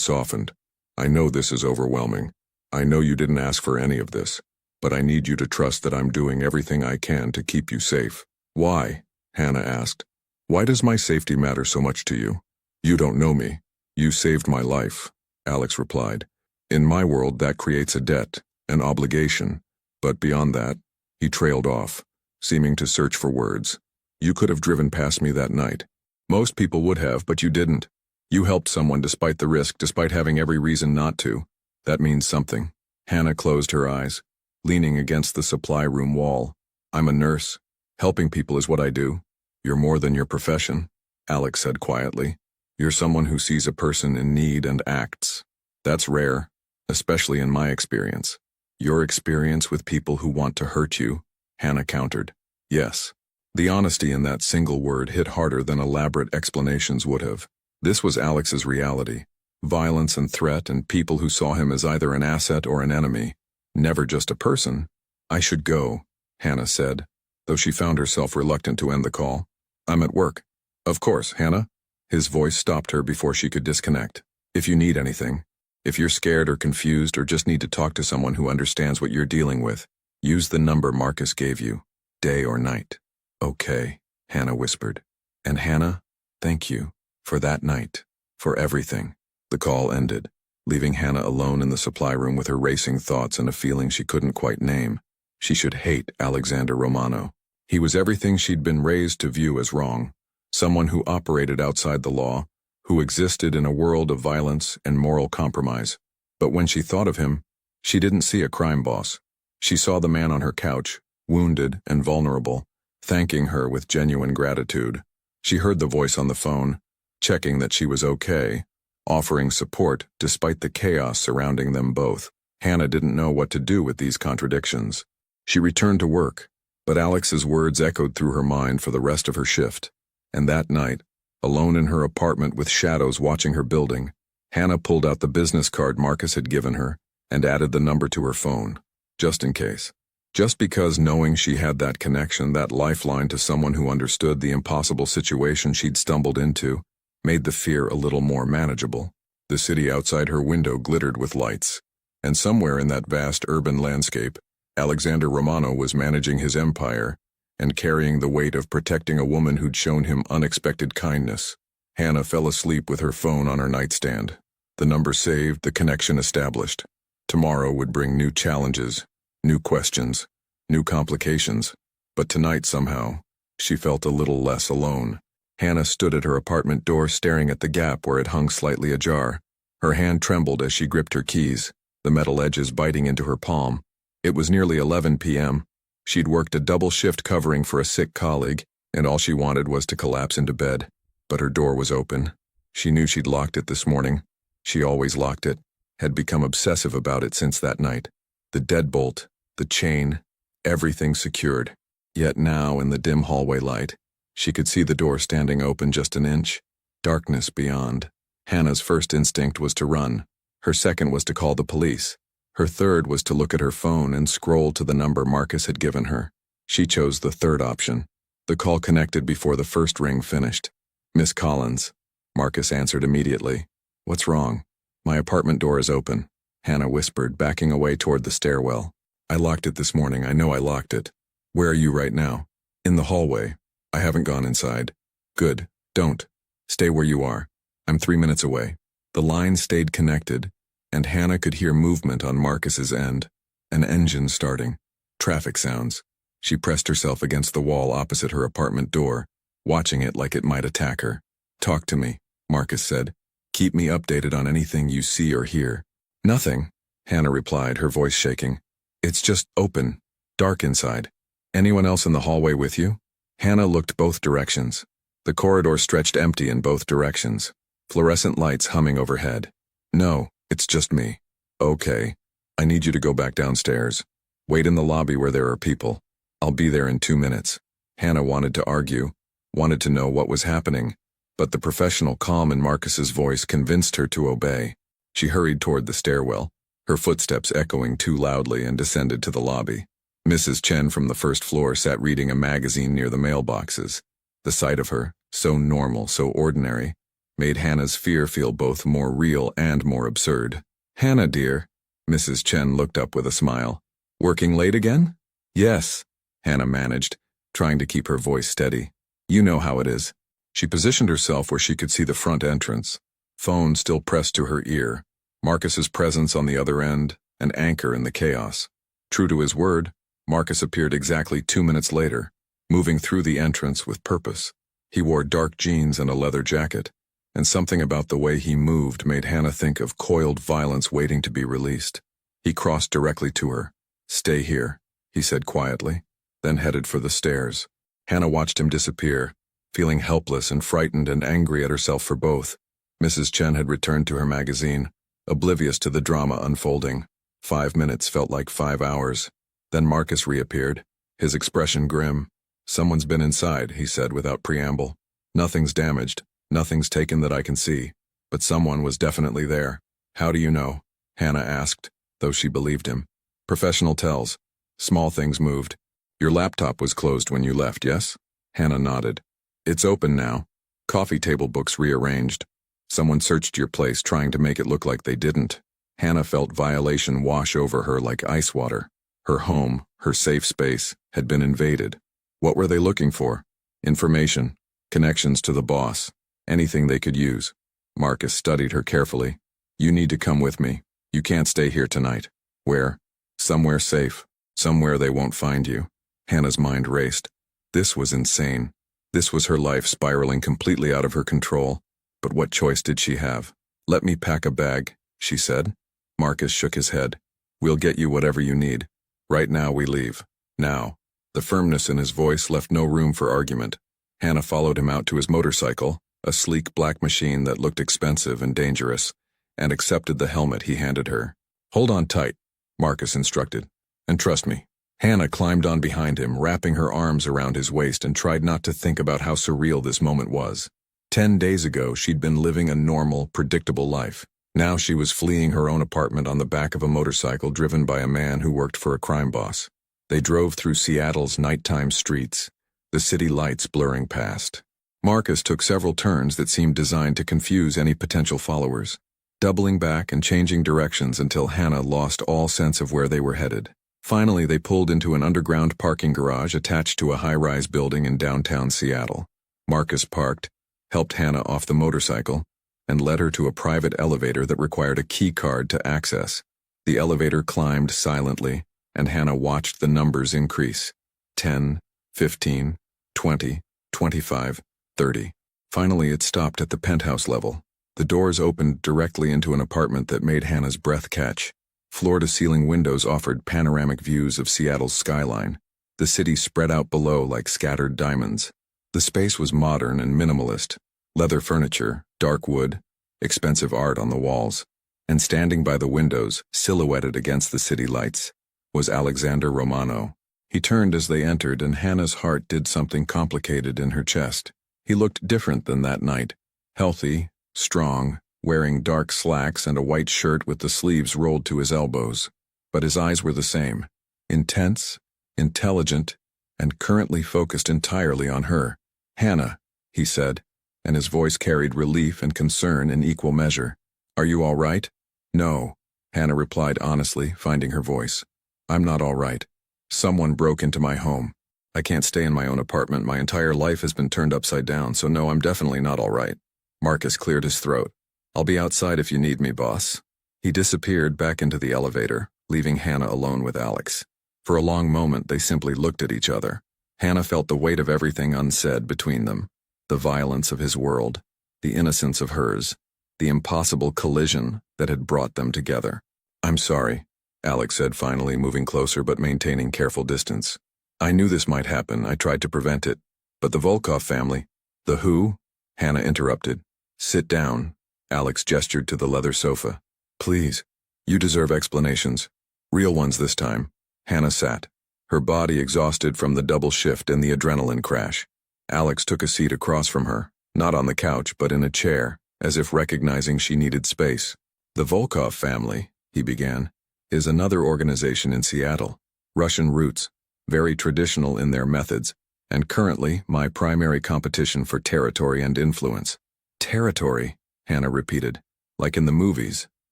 softened. I know this is overwhelming. I know you didn't ask for any of this, but I need you to trust that I'm doing everything I can to keep you safe. Why? Hannah asked. Why does my safety matter so much to you? You don't know me. You saved my life, Alex replied. In my world, that creates a debt, an obligation. But beyond that, he trailed off, seeming to search for words. You could have driven past me that night. Most people would have, but you didn't. You helped someone despite the risk, despite having every reason not to. That means something. Hannah closed her eyes, leaning against the supply room wall. I'm a nurse. Helping people is what I do. You're more than your profession, Alex said quietly. You're someone who sees a person in need and acts. That's rare, especially in my experience. Your experience with people who want to hurt you, Hannah countered. Yes. The honesty in that single word hit harder than elaborate explanations would have. This was Alex's reality. Violence and threat, and people who saw him as either an asset or an enemy. Never just a person. I should go, Hannah said, though she found herself reluctant to end the call. I'm at work. Of course, Hannah. His voice stopped her before she could disconnect. If you need anything, if you're scared or confused or just need to talk to someone who understands what you're dealing with, use the number Marcus gave you, day or night. Okay, Hannah whispered. And Hannah, thank you, for that night, for everything. The call ended, leaving Hannah alone in the supply room with her racing thoughts and a feeling she couldn't quite name. She should hate Alexander Romano. He was everything she'd been raised to view as wrong. Someone who operated outside the law, who existed in a world of violence and moral compromise. But when she thought of him, she didn't see a crime boss. She saw the man on her couch, wounded and vulnerable, thanking her with genuine gratitude. She heard the voice on the phone, checking that she was okay, offering support despite the chaos surrounding them both. Hannah didn't know what to do with these contradictions. She returned to work, but Alex's words echoed through her mind for the rest of her shift. And that night, alone in her apartment with shadows watching her building, Hannah pulled out the business card Marcus had given her and added the number to her phone, just in case. Just because knowing she had that connection, that lifeline to someone who understood the impossible situation she'd stumbled into, made the fear a little more manageable. The city outside her window glittered with lights, and somewhere in that vast urban landscape, Alexander Romano was managing his empire and carrying the weight of protecting a woman who'd shown him unexpected kindness. Hannah fell asleep with her phone on her nightstand. The number saved, the connection established. Tomorrow would bring new challenges, new questions, new complications. But tonight, somehow, she felt a little less alone. Hannah stood at her apartment door staring at the gap where it hung slightly ajar. Her hand trembled as she gripped her keys, the metal edges biting into her palm. It was nearly 11 p.m. She'd worked a double shift covering for a sick colleague, and all she wanted was to collapse into bed. But her door was open. She knew she'd locked it this morning. She always locked it, had become obsessive about it since that night. The deadbolt, the chain, everything secured. Yet now, in the dim hallway light, she could see the door standing open just an inch. Darkness beyond. Hannah's first instinct was to run. Her second was to call the police. Her third was to look at her phone and scroll to the number Marcus had given her. She chose the third option. The call connected before the first ring finished. Miss Collins. Marcus answered immediately. What's wrong? My apartment door is open, Hannah whispered, backing away toward the stairwell. I locked it this morning. I know I locked it. Where are you right now? In the hallway. I haven't gone inside. Good. Don't. Stay where you are. I'm 3 minutes away. The line stayed connected, and Hannah could hear movement on Marcus's end. An engine starting. Traffic sounds. She pressed herself against the wall opposite her apartment door, watching it like it might attack her. Talk to me, Marcus said. Keep me updated on anything you see or hear. Nothing, Hannah replied, her voice shaking. It's just open, dark inside. Anyone else in the hallway with you? Hannah looked both directions. The corridor stretched empty in both directions, fluorescent lights humming overhead. No, it's just me. Okay. I need you to go back downstairs. Wait in the lobby where there are people. I'll be there in 2 minutes. Hannah wanted to argue, wanted to know what was happening, but the professional calm in Marcus's voice convinced her to obey. She hurried toward the stairwell, her footsteps echoing too loudly, and descended to the lobby. Mrs. Chen from the first floor sat reading a magazine near the mailboxes. The sight of her, so normal, so ordinary, made Hannah's fear feel both more real and more absurd. "Hannah, dear." Mrs. Chen looked up with a smile. "Working late again?" "Yes," Hannah managed, trying to keep her voice steady. "You know how it is." She positioned herself where she could see the front entrance. Phone still pressed to her ear. Marcus's presence on the other end, an anchor in the chaos. True to his word, Marcus appeared exactly 2 minutes later, moving through the entrance with purpose. He wore dark jeans and a leather jacket, and something about the way he moved made Hannah think of coiled violence waiting to be released. He crossed directly to her. "Stay here," he said quietly, then headed for the stairs. Hannah watched him disappear, feeling helpless and frightened and angry at herself for both. Mrs. Chen had returned to her magazine, oblivious to the drama unfolding. 5 minutes felt like 5 hours. Then Marcus reappeared, his expression grim. "Someone's been inside," he said without preamble. "Nothing's damaged, nothing's taken that I can see, but someone was definitely there." "How do you know?" Hannah asked, though she believed him. "Professional tells. Small things moved. Your laptop was closed when you left, yes?" Hannah nodded. "It's open now. Coffee table books rearranged. Someone searched your place trying to make it look like they didn't." Hannah felt violation wash over her like ice water. Her home, her safe space, had been invaded. What were they looking for? Information, connections to the boss, anything they could use. Marcus studied her carefully. "You need to come with me. You can't stay here tonight." "Where?" "Somewhere safe. Somewhere they won't find you." Hannah's mind raced. This was insane. This was her life spiraling completely out of her control. But what choice did she have? "Let me pack a bag," she said. Marcus shook his head. "We'll get you whatever you need. Right now we leave. Now." The firmness in his voice left no room for argument. Hannah followed him out to his motorcycle, a sleek black machine that looked expensive and dangerous, and accepted the helmet he handed her. "Hold on tight," Marcus instructed. "And trust me." Hannah climbed on behind him, wrapping her arms around his waist, and tried not to think about how surreal this moment was. 10 days ago, she'd been living a normal, predictable life. Now she was fleeing her own apartment on the back of a motorcycle driven by a man who worked for a crime boss. They drove through Seattle's nighttime streets, the city lights blurring past. Marcus took several turns that seemed designed to confuse any potential followers, doubling back and changing directions until Hannah lost all sense of where they were headed. Finally, they pulled into an underground parking garage attached to a high-rise building in downtown Seattle. Marcus parked, helped Hannah off the motorcycle, and led her to a private elevator that required a key card to access. The elevator climbed silently, and Hannah watched the numbers increase. 10, 15, 20, 25, 30. Finally, it stopped at the penthouse level. The doors opened directly into an apartment that made Hannah's breath catch. Floor-to-ceiling windows offered panoramic views of Seattle's skyline. The city spread out below like scattered diamonds. The space was modern and minimalist. Leather furniture, dark wood, expensive art on the walls. And standing by the windows, silhouetted against the city lights, was Alexander Romano. He turned as they entered, and Hannah's heart did something complicated in her chest. He looked different than that night. Healthy, strong, wearing dark slacks and a white shirt with the sleeves rolled to his elbows. But his eyes were the same. Intense, intelligent, and currently focused entirely on her. "Hannah," he said, and his voice carried relief and concern in equal measure. "Are you all right?" "No," Hannah replied honestly, finding her voice. "I'm not all right. Someone broke into my home. I can't stay in my own apartment. My entire life has been turned upside down, so no, I'm definitely not all right." Marcus cleared his throat. "I'll be outside if you need me, boss." He disappeared back into the elevator, leaving Hannah alone with Alex. For a long moment, they simply looked at each other. Hannah felt the weight of everything unsaid between them. The violence of his world, the innocence of hers, the impossible collision that had brought them together. "I'm sorry," Alex said finally, moving closer but maintaining careful distance. "I knew this might happen. I tried to prevent it. But the Volkov family—" "The who?" Hannah interrupted. "Sit down." Alex gestured to the leather sofa. "Please. You deserve explanations. Real ones this time." Hannah sat, her body exhausted from the double shift and the adrenaline crash. Alex took a seat across from her, not on the couch but in a chair, as if recognizing she needed space. "The Volkov family," he began, "is another organization in Seattle. Russian roots, very traditional in their methods, and currently my primary competition for territory and influence. Territory, Hannah repeated, like in the movies.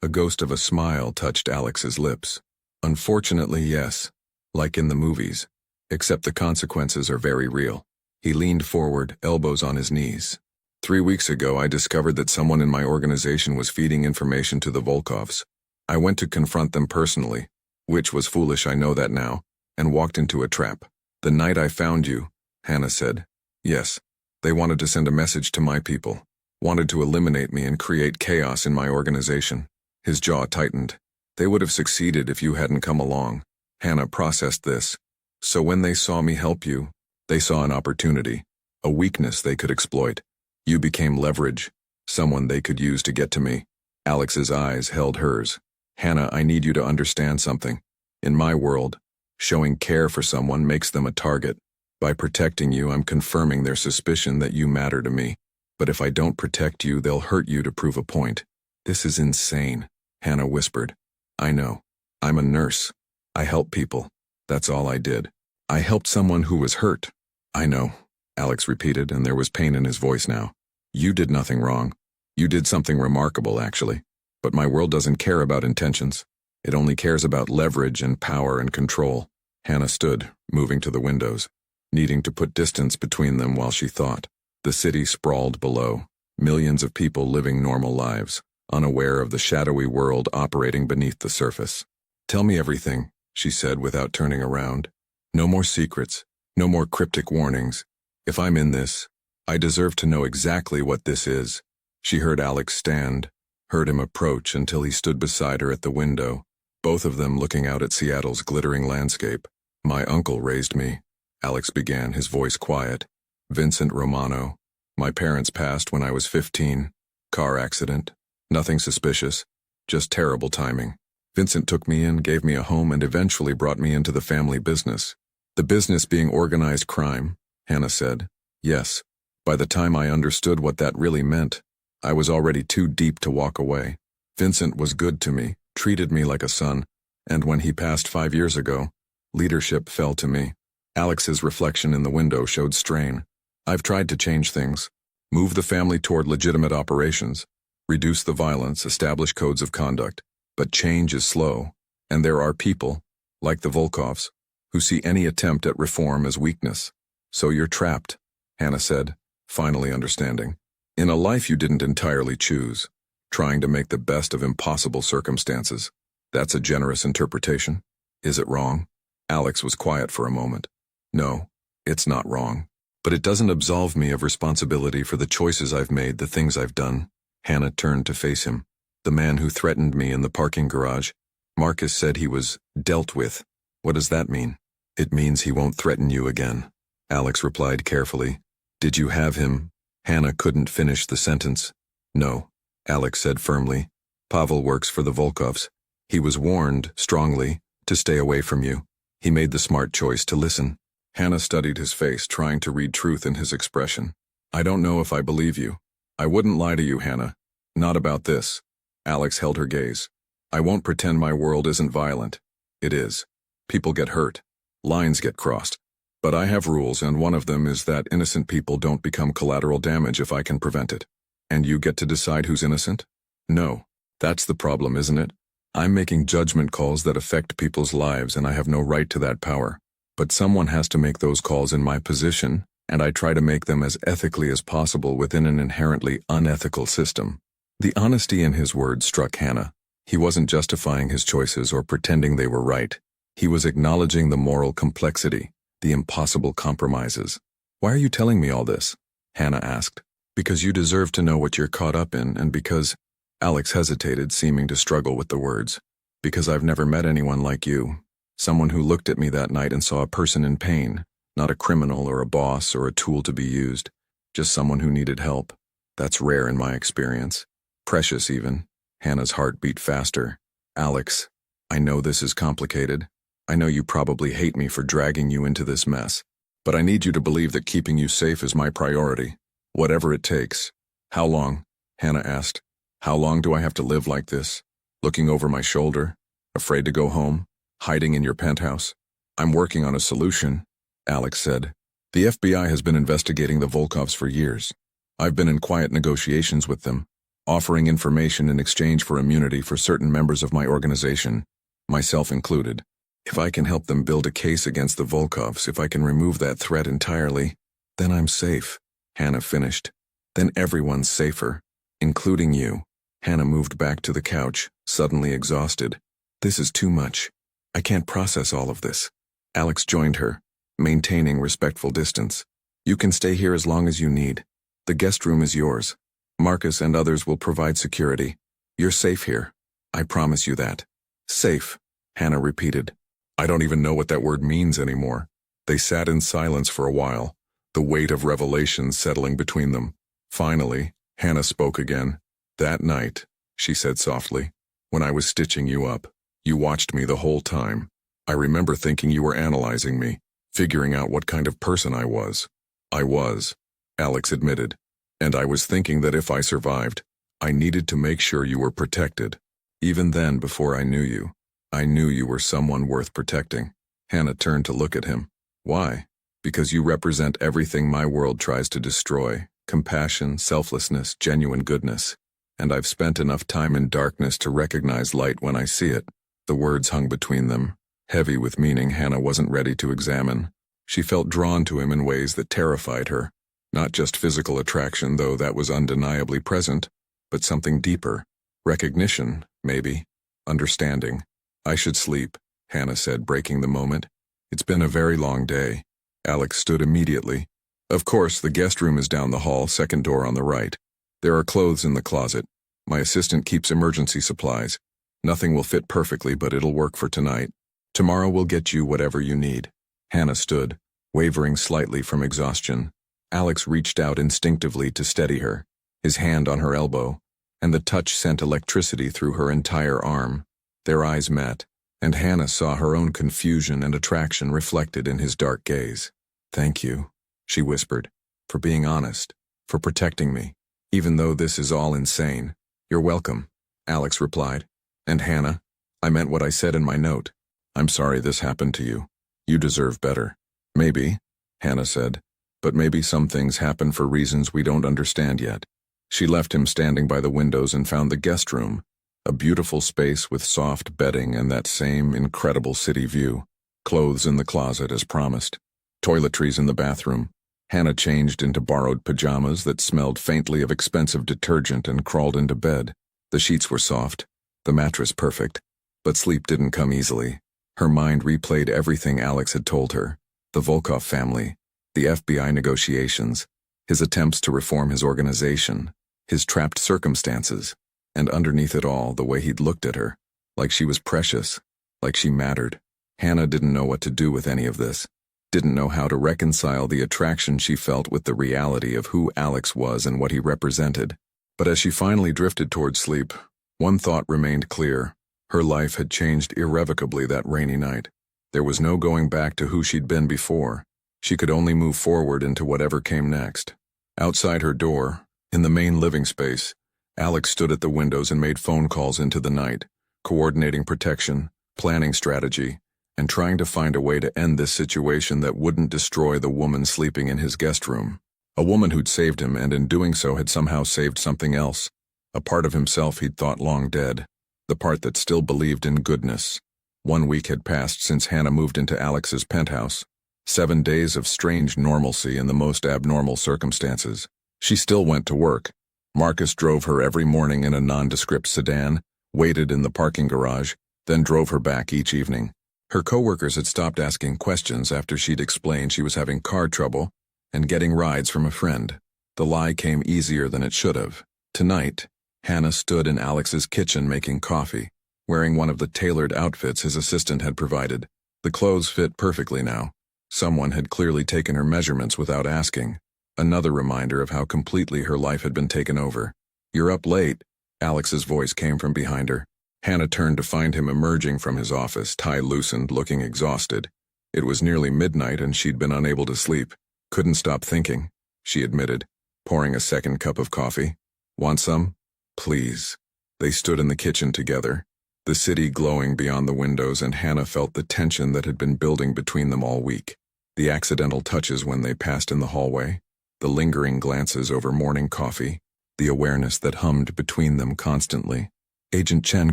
A ghost of a smile touched Alex's lips. Unfortunately, yes, like in the movies, except the consequences are very real. He leaned forward, elbows on his knees. 3 weeks ago, I discovered that someone in my organization was feeding information to the Volkovs. I went to confront them personally, which was foolish, I know that now, and walked into a trap. The night I found you, Hannah said. Yes, they wanted to send a message to my people, wanted to eliminate me and create chaos in my organization. His jaw tightened. They would have succeeded if you hadn't come along. Hannah processed this. So when they saw me help you, they saw an opportunity, a weakness they could exploit. You became leverage, someone they could use to get to me. Alex's eyes held hers. Hannah, I need you to understand something. In my world, showing care for someone makes them a target. By protecting you, I'm confirming their suspicion that you matter to me. But if I don't protect you, they'll hurt you to prove a point. This is insane, Hannah whispered. I know. I'm a nurse. I help people. That's all I did. I helped someone who was hurt. I know, Alex repeated, and there was pain in his voice now. You did nothing wrong. You did something remarkable, actually. But my world doesn't care about intentions. It only cares about leverage and power and control. Hannah stood, moving to the windows, needing to put distance between them while she thought. The city sprawled below, millions of people living normal lives, unaware of the shadowy world operating beneath the surface. Tell me everything, she said without turning around. No more secrets, no more cryptic warnings. If I'm in this, I deserve to know exactly what this is. She heard Alex stand, heard him approach until he stood beside her at the window, both of them looking out at Seattle's glittering landscape. My uncle raised me, Alex began, his voice quiet. Vincent Romano. My parents passed when I was 15. Car accident. Nothing suspicious, just terrible timing. Vincent took me in, gave me a home, and eventually brought me into the family business. The business being organized crime, Hannah said. Yes. By the time I understood what that really meant, I was already too deep to walk away. Vincent was good to me, treated me like a son, and when he passed 5 years ago, leadership fell to me. Alex's reflection in the window showed strain. I've tried to change things, move the family toward legitimate operations, reduce the violence, establish codes of conduct, but change is slow, and there are people, like the Volkovs, who see any attempt at reform as weakness. So you're trapped, Hannah said, finally understanding. In a life you didn't entirely choose, trying to make the best of impossible circumstances. That's a generous interpretation. Is it wrong? Alex was quiet for a moment. No, it's not wrong. But it doesn't absolve me of responsibility for the choices I've made, the things I've done. Hannah turned to face him. The man who threatened me in the parking garage. Marcus said he was dealt with. What does that mean? It means he won't threaten you again, Alex replied carefully. Did you have him? Hannah couldn't finish the sentence. No, Alex said firmly. Pavel works for the Volkovs. He was warned, strongly, to stay away from you. He made the smart choice to listen. Hannah studied his face, trying to read truth in his expression. I don't know if I believe you. I wouldn't lie to you, Hannah. Not about this. Alex held her gaze. I won't pretend my world isn't violent. It is. People get hurt. Lines get crossed. But I have rules, and one of them is that innocent people don't become collateral damage if I can prevent it. And you get to decide who's innocent? No. That's the problem, isn't it? I'm making judgment calls that affect people's lives, and I have no right to that power. But someone has to make those calls in my position, and I try to make them as ethically as possible within an inherently unethical system. The honesty in his words struck Hannah. He wasn't justifying his choices or pretending they were right. He was acknowledging the moral complexity, the impossible compromises. Why are you telling me all this? Hannah asked. Because you deserve to know what you're caught up in, and because... Alex hesitated, seeming to struggle with the words. Because I've never met anyone like you. Someone who looked at me that night and saw a person in pain, not a criminal or a boss or a tool to be used, just someone who needed help. That's rare in my experience. Precious even. Hannah's heart beat faster. Alex, I know this is complicated. I know you probably hate me for dragging you into this mess. But I need you to believe that keeping you safe is my priority. Whatever it takes. How long? Hannah asked. How long do I have to live like this? Looking over my shoulder? Afraid to go home? Hiding in your penthouse? I'm working on a solution, Alex said. The FBI has been investigating the Volkovs for years. I've been in quiet negotiations with them, offering information in exchange for immunity for certain members of my organization, myself included. If I can help them build a case against the Volkovs, if I can remove that threat entirely, then I'm safe, Hannah finished. Then everyone's safer, including you. Hannah moved back to the couch, suddenly exhausted. This is too much. I can't process all of this. Alex joined her, maintaining respectful distance. You can stay here as long as you need. The guest room is yours. Marcus and others will provide security. You're safe here. I promise you that. Safe, Hannah repeated. I don't even know what that word means anymore. They sat in silence for a while, the weight of revelation settling between them. Finally, Hannah spoke again. That night, she said softly, when I was stitching you up, you watched me the whole time. I remember thinking you were analyzing me, figuring out what kind of person I was. I was, Alex admitted, and I was thinking that if I survived, I needed to make sure you were protected. Even then, before I knew you were someone worth protecting. Hannah turned to look at him. Why? Because you represent everything my world tries to destroy: compassion, selflessness, genuine goodness. And I've spent enough time in darkness to recognize light when I see it. The words hung between them, heavy with meaning Hannah wasn't ready to examine. She felt drawn to him in ways that terrified her. Not just physical attraction, though that was undeniably present, but something deeper. Recognition, maybe. Understanding. I should sleep, Hannah said, breaking the moment. It's been a very long day. Alex stood immediately. Of course, the guest room is down the hall, second door on the right. There are clothes in the closet. My assistant keeps emergency supplies. Nothing will fit perfectly, but it'll work for tonight. Tomorrow we'll get you whatever you need. Hannah stood, wavering slightly from exhaustion. Alex reached out instinctively to steady her, his hand on her elbow, and the touch sent electricity through her entire arm. Their eyes met, and Hannah saw her own confusion and attraction reflected in his dark gaze. Thank you, she whispered, for being honest, for protecting me. Even though this is all insane. You're welcome, Alex replied. And Hannah, I meant what I said in my note. I'm sorry this happened to you. You deserve better. Maybe, Hannah said, but maybe some things happen for reasons we don't understand yet. She left him standing by the windows and found the guest room, a beautiful space with soft bedding and that same incredible city view. Clothes in the closet as promised. Toiletries in the bathroom. Hannah changed into borrowed pajamas that smelled faintly of expensive detergent and crawled into bed. The sheets were soft, the mattress perfect, but sleep didn't come easily. Her mind replayed everything Alex had told her: the Volkov family, the FBI negotiations, his attempts to reform his organization, his trapped circumstances, and underneath it all, the way he'd looked at her, like she was precious, like she mattered. Hannah didn't know what to do with any of this. Didn't know how to reconcile the attraction she felt with the reality of who Alex was and what he represented. But as she finally drifted toward sleep, one thought remained clear. Her life had changed irrevocably that rainy night. There was no going back to who she'd been before. She could only move forward into whatever came next. Outside her door, in the main living space, Alex stood at the windows and made phone calls into the night, coordinating protection, planning strategy, and trying to find a way to end this situation that wouldn't destroy the woman sleeping in his guest room. A woman who'd saved him and in doing so had somehow saved something else, a part of himself he'd thought long dead, the part that still believed in goodness. 1 week had passed since Hannah moved into Alex's penthouse. 7 days of strange normalcy in the most abnormal circumstances. She still went to work. Marcus drove her every morning in a nondescript sedan, waited in the parking garage, then drove her back each evening. Her coworkers had stopped asking questions after she'd explained she was having car trouble and getting rides from a friend. The lie came easier than it should have. Tonight, Hannah stood in Alex's kitchen making coffee, wearing one of the tailored outfits his assistant had provided. The clothes fit perfectly now. Someone had clearly taken her measurements without asking. Another reminder of how completely her life had been taken over. "You're up late," Alex's voice came from behind her. Hannah turned to find him emerging from his office, tie loosened, looking exhausted. It was nearly midnight and she'd been unable to sleep. "Couldn't stop thinking," she admitted, pouring a second cup of coffee. "Want some?" "Please." They stood in the kitchen together, the city glowing beyond the windows, and Hannah felt the tension that had been building between them all week. The accidental touches when they passed in the hallway, the lingering glances over morning coffee, the awareness that hummed between them constantly. "Agent Chen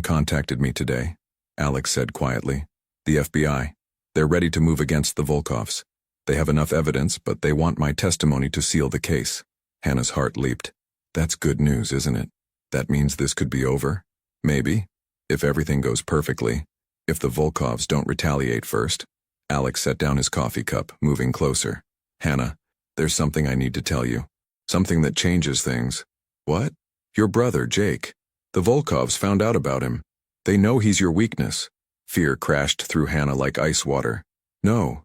contacted me today," Alex said quietly. "The FBI. They're ready to move against the Volkovs. They have enough evidence, but they want my testimony to seal the case." Hannah's heart leaped. "That's good news, isn't it? That means this could be over? Maybe. If everything goes perfectly. If the Volkovs don't retaliate first." Alex set down his coffee cup, moving closer. "Hannah, there's something I need to tell you. Something that changes things." "What?" "Your brother, Jake. The Volkovs found out about him. They know he's your weakness." Fear crashed through Hannah like ice water. No,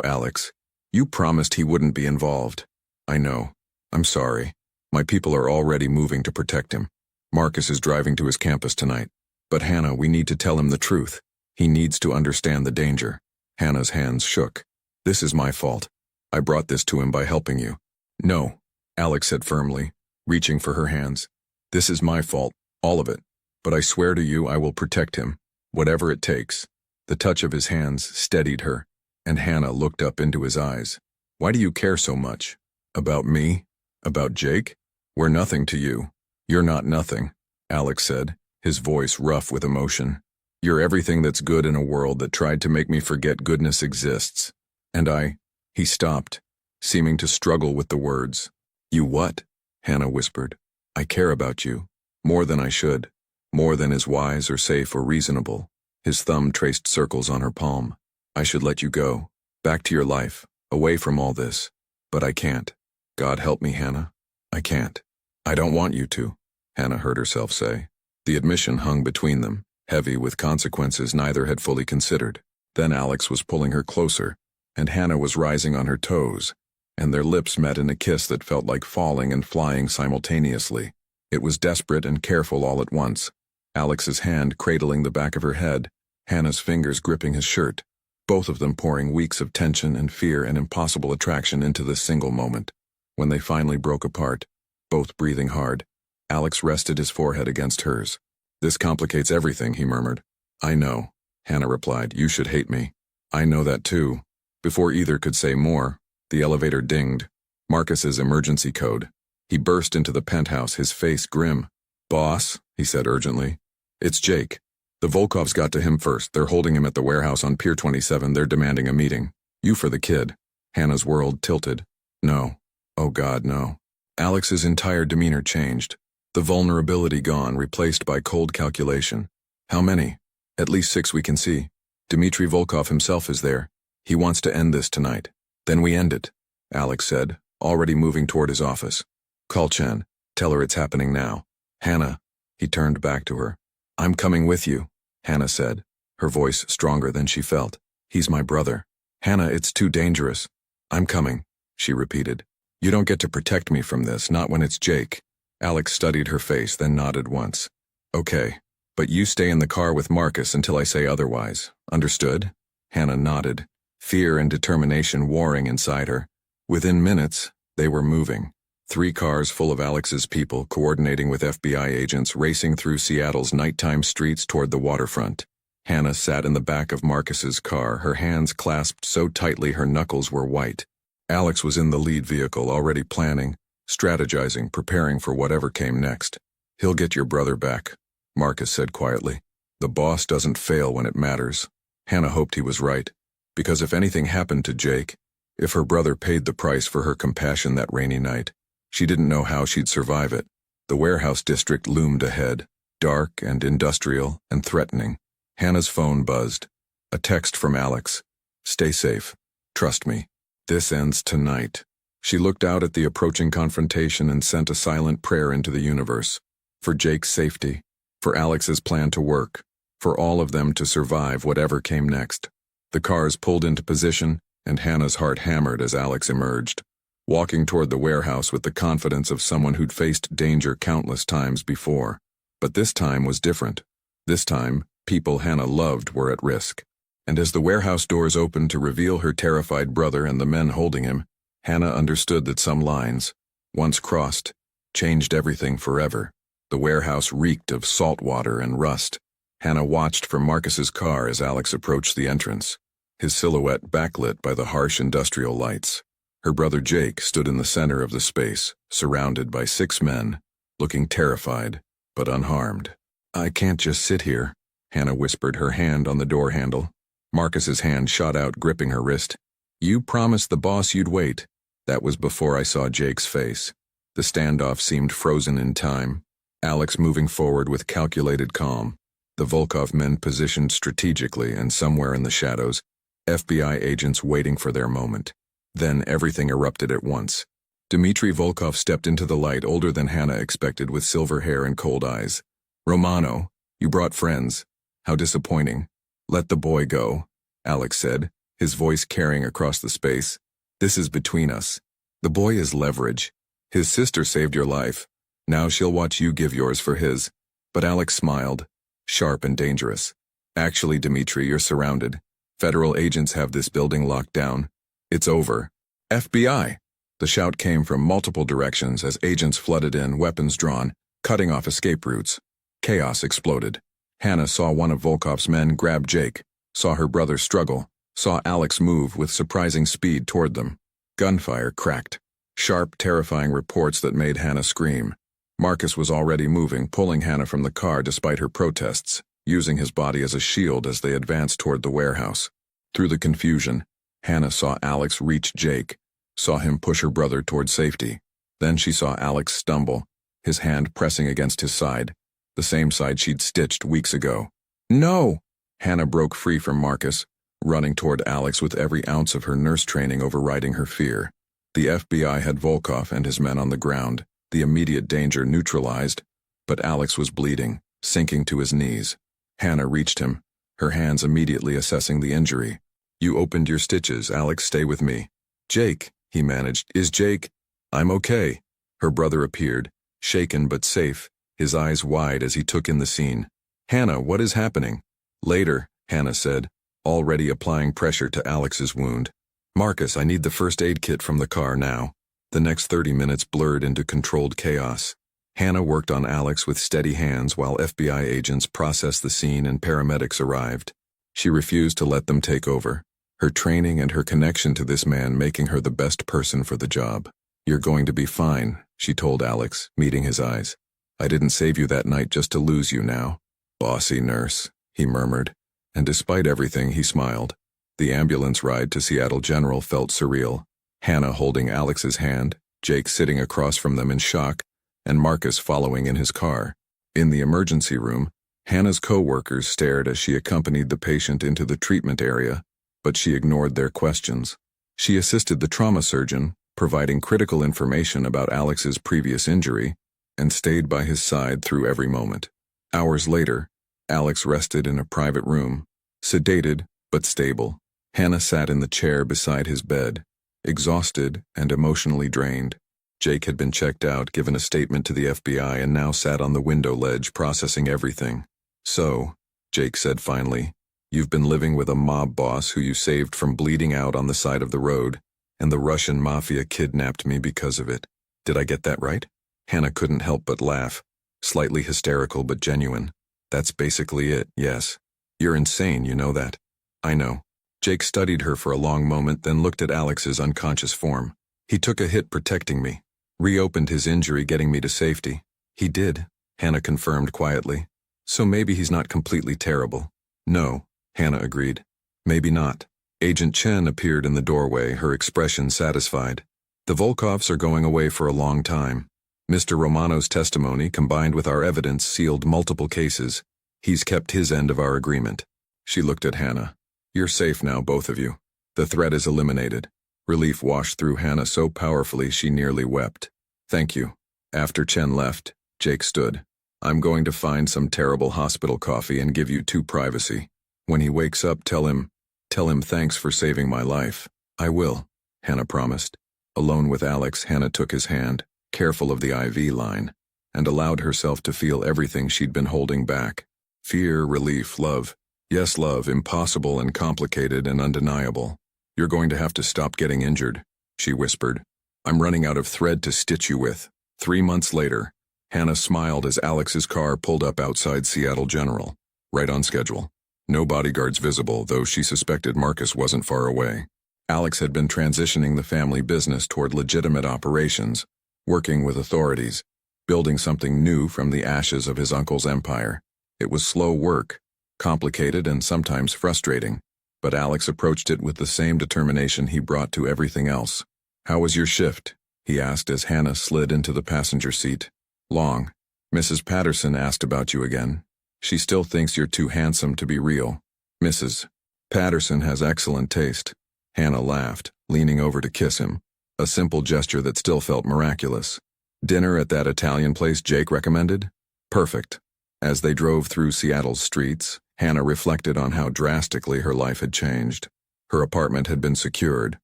Alex. You promised he wouldn't be involved." "I know. I'm sorry. My people are already moving to protect him. Marcus is driving to his campus tonight. But Hannah, we need to tell him the truth. He needs to understand the danger." Hannah's hands shook. "This is my fault. I brought this to him by helping you." "No," Alex said firmly, reaching for her hands. "This is my fault, all of it. But I swear to you I will protect him, whatever it takes." The touch of his hands steadied her, and Hannah looked up into his eyes. "Why do you care so much? About me? About Jake? We're nothing to you." "You're not nothing," Alex said, his voice rough with emotion. "You're everything that's good in a world that tried to make me forget goodness exists. And He stopped, seeming to struggle with the words. "You what?" Hannah whispered. "I care about you. More than I should. More than is wise or safe or reasonable." His thumb traced circles on her palm. "I should let you go. Back to your life. Away from all this. But I can't. God help me, Hannah. I can't." "I don't want you to," Hannah heard herself say. The admission hung between them, heavy with consequences neither had fully considered. Then Alex was pulling her closer, and Hannah was rising on her toes, and their lips met in a kiss that felt like falling and flying simultaneously. It was desperate and careful all at once. Alex's hand cradling the back of her head, Hannah's fingers gripping his shirt, both of them pouring weeks of tension and fear and impossible attraction into this single moment. When they finally broke apart, both breathing hard, Alex rested his forehead against hers. "This complicates everything," he murmured. "I know," Hannah replied. "You should hate me." "I know that too." Before either could say more, the elevator dinged. Marcus's emergency code. He burst into the penthouse, his face grim. "Boss," he said urgently. "It's Jake. The Volkovs got to him first. They're holding him at the warehouse on Pier 27. They're demanding a meeting. You for the kid." Hannah's world tilted. "No. Oh God, no." Alex's entire demeanor changed. The vulnerability gone, replaced by cold calculation. "How many?" "At least 6 we can see. Dmitry Volkov himself is there. He wants to end this tonight. Then we end it," Alex said, already moving toward his office. "Call Chen. Tell her it's happening now." "Hannah," he turned back to her. "I'm coming with you," Hannah said, her voice stronger than she felt. "He's my brother." "Hannah, it's too dangerous." "I'm coming," she repeated. "You don't get to protect me from this, not when it's Jake." Alex studied her face, then nodded once. "Okay, but you stay in the car with Marcus until I say otherwise. Understood?" Hannah nodded, fear and determination warring inside her. Within minutes, they were moving. 3 cars full of Alex's people, coordinating with FBI agents, racing through Seattle's nighttime streets toward the waterfront. Hannah sat in the back of Marcus's car, her hands clasped so tightly her knuckles were white. Alex was in the lead vehicle, already planning, strategizing, preparing for whatever came next. "He'll get your brother back," Marcus said quietly. "The boss doesn't fail when it matters." Hannah hoped he was right, because if anything happened to Jake, if her brother paid the price for her compassion that rainy night, she didn't know how she'd survive it. The warehouse district loomed ahead, dark and industrial and threatening. Hannah's phone buzzed. A text from Alex. "Stay safe. Trust me. This ends tonight." She looked out at the approaching confrontation and sent a silent prayer into the universe. For Jake's safety, for Alex's plan to work, for all of them to survive whatever came next. The cars pulled into position, and Hannah's heart hammered as Alex emerged, walking toward the warehouse with the confidence of someone who'd faced danger countless times before. But this time was different. This time, people Hannah loved were at risk. And as the warehouse doors opened to reveal her terrified brother and the men holding him, Hannah understood that some lines, once crossed, changed everything forever. The warehouse reeked of salt water and rust. Hannah watched from Marcus's car as Alex approached the entrance, his silhouette backlit by the harsh industrial lights. Her brother Jake stood in the center of the space, surrounded by 6 men, looking terrified, but unharmed. "I can't just sit here," Hannah whispered, her hand on the door handle. Marcus's hand shot out, gripping her wrist. "You promised the boss you'd wait." That was before I saw Jake's face. The standoff seemed frozen in time, Alex moving forward with calculated calm, the Volkov men positioned strategically, and somewhere in the shadows, FBI agents waiting for their moment. Then everything erupted at once. Dmitry Volkov stepped into the light, older than Hannah expected, with silver hair and cold eyes. "Romano, you brought friends. How disappointing." "Let the boy go," Alex said, his voice carrying across the space. "This is between us. The boy is leverage. His sister saved your life. Now she'll watch you give yours for his." But Alex smiled, sharp and dangerous. "Actually, Dmitry, you're surrounded. Federal agents have this building locked down. It's over." "FBI!" The shout came from multiple directions as agents flooded in, weapons drawn, cutting off escape routes. Chaos exploded. Hannah saw one of Volkov's men grab Jake, saw her brother struggle, saw Alex move with surprising speed toward them. Gunfire cracked. Sharp, terrifying reports that made Hannah scream. Marcus was already moving, pulling Hannah from the car despite her protests, using his body as a shield as they advanced toward the warehouse. Through the confusion, Hannah saw Alex reach Jake, saw him push her brother toward safety. Then she saw Alex stumble, his hand pressing against his side, the same side she'd stitched weeks ago. "No!" Hannah broke free from Marcus, running toward Alex with every ounce of her nurse training overriding her fear. The FBI had Volkov and his men on the ground, the immediate danger neutralized, but Alex was bleeding, sinking to his knees. Hannah reached him, her hands immediately assessing the injury. "You opened your stitches, Alex, stay with me." "Jake," he managed. "Is Jake—" "I'm okay." Her brother appeared, shaken but safe, his eyes wide as he took in the scene. "Hannah, what is happening?" "Later," Hannah said, already applying pressure to Alex's wound. "Marcus, I need the first aid kit from the car now." The next 30 minutes blurred into controlled chaos. Hannah worked on Alex with steady hands while FBI agents processed the scene and paramedics arrived. She refused to let them take over, her training and her connection to this man making her the best person for the job. "You're going to be fine," she told Alex, meeting his eyes. "I didn't save you that night just to lose you now." "Bossy nurse," he murmured, and despite everything he smiled. The ambulance ride to Seattle General felt surreal. Hannah holding Alex's hand, Jake sitting across from them in shock, and Marcus following in his car. In the emergency room, Hannah's co-workers stared as she accompanied the patient into the treatment area, but she ignored their questions. She assisted the trauma surgeon, providing critical information about Alex's previous injury, and stayed by his side through every moment. Hours later, Alex rested in a private room, sedated but stable. Hannah sat in the chair beside his bed, exhausted and emotionally drained. Jake had been checked out, given a statement to the FBI, and now sat on the window ledge processing everything. "So," Jake said finally, "you've been living with a mob boss who you saved from bleeding out on the side of the road, and the Russian Mafia kidnapped me because of it. Did I get that right?" Hannah couldn't help but laugh, slightly hysterical but genuine. "That's basically it, yes. You're insane, you know that." "I know." Jake studied her for a long moment, then looked at Alex's unconscious form. "He took a hit protecting me, reopened his injury getting me to safety." "He did," Hannah confirmed quietly. "So maybe he's not completely terrible." "No," Hannah agreed. "Maybe not." Agent Chen appeared in the doorway, her expression satisfied. "The Volkovs are going away for a long time. Mr. Romano's testimony, combined with our evidence, sealed multiple cases. He's kept his end of our agreement." She looked at Hannah. "You're safe now, both of you. The threat is eliminated." Relief washed through Hannah so powerfully she nearly wept. "Thank you." After Chen left, Jake stood. "I'm going to find some terrible hospital coffee and give you 2 privacy. When he wakes up, tell him thanks for saving my life." "I will," Hannah promised. Alone with Alex, Hannah took his hand, careful of the IV line, and allowed herself to feel everything she'd been holding back. Fear, relief, love. Yes, love, impossible and complicated and undeniable. "You're going to have to stop getting injured," she whispered. "I'm running out of thread to stitch you with." 3 months later, Hannah smiled as Alex's car pulled up outside Seattle General. right on schedule. No bodyguards visible, though she suspected Marcus wasn't far away. Alex had been transitioning the family business toward legitimate operations, working with authorities, building something new from the ashes of his uncle's empire. It was slow work, complicated and sometimes frustrating, but Alex approached it with the same determination he brought to everything else. "How was your shift?" he asked as Hannah slid into the passenger seat. "Long. Mrs. Patterson asked about you again. She still thinks you're too handsome to be real." "Mrs. Patterson has excellent taste." Hannah laughed, leaning over to kiss him, a simple gesture that still felt miraculous. "Dinner at that Italian place Jake recommended? Perfect." As they drove through Seattle's streets, Hannah reflected on how drastically her life had changed. Her apartment had been secured,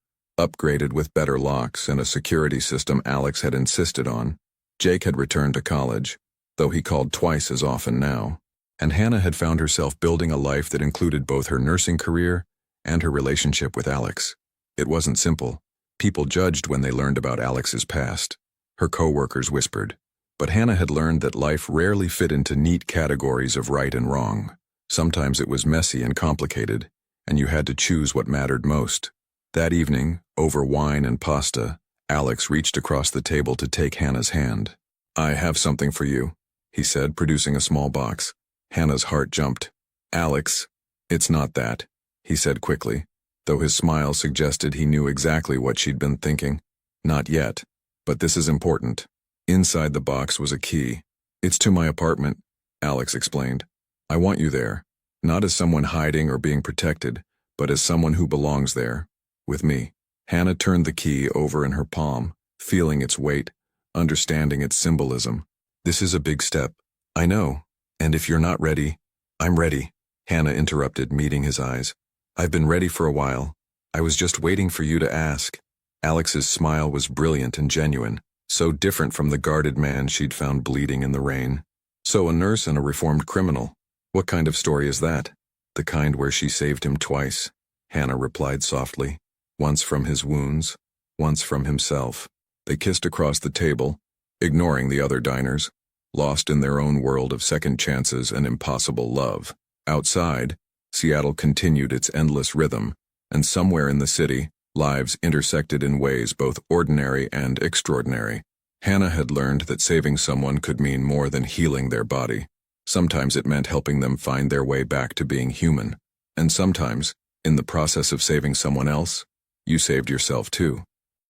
upgraded with better locks and a security system Alex had insisted on. Jake had returned to college, though he called twice as often now, and Hannah had found herself building a life that included both her nursing career and her relationship with Alex. It wasn't simple. People judged when they learned about Alex's past. Her co-workers whispered. But Hannah had learned that life rarely fit into neat categories of right and wrong. Sometimes it was messy and complicated, and you had to choose what mattered most. That evening, over wine and pasta, Alex reached across the table to take Hannah's hand. "I have something for you," he said, producing a small box. Hannah's heart jumped. "Alex, it's not that," he said quickly, though his smile suggested he knew exactly what she'd been thinking. "Not yet, but this is important." Inside the box was a key. "It's to my apartment," Alex explained. "I want you there, not as someone hiding or being protected, but as someone who belongs there, with me." Hannah turned the key over in her palm, feeling its weight, understanding its symbolism. "This is a big step. I know, and if you're not ready, I'm ready," Hannah interrupted, meeting his eyes. "I've been ready for a while. I was just waiting for you to ask." Alex's smile was brilliant and genuine, so different from the guarded man she'd found bleeding in the rain. "So a nurse and a reformed criminal. What kind of story is that?" "The kind where she saved him twice," Hannah replied softly. "Once from his wounds, once from himself." They kissed across the table, ignoring the other diners, lost in their own world of second chances and impossible love. Outside, Seattle continued its endless rhythm, and somewhere in the city, lives intersected in ways both ordinary and extraordinary. Hannah had learned that saving someone could mean more than healing their body. Sometimes it meant helping them find their way back to being human. And sometimes, in the process of saving someone else, you saved yourself too.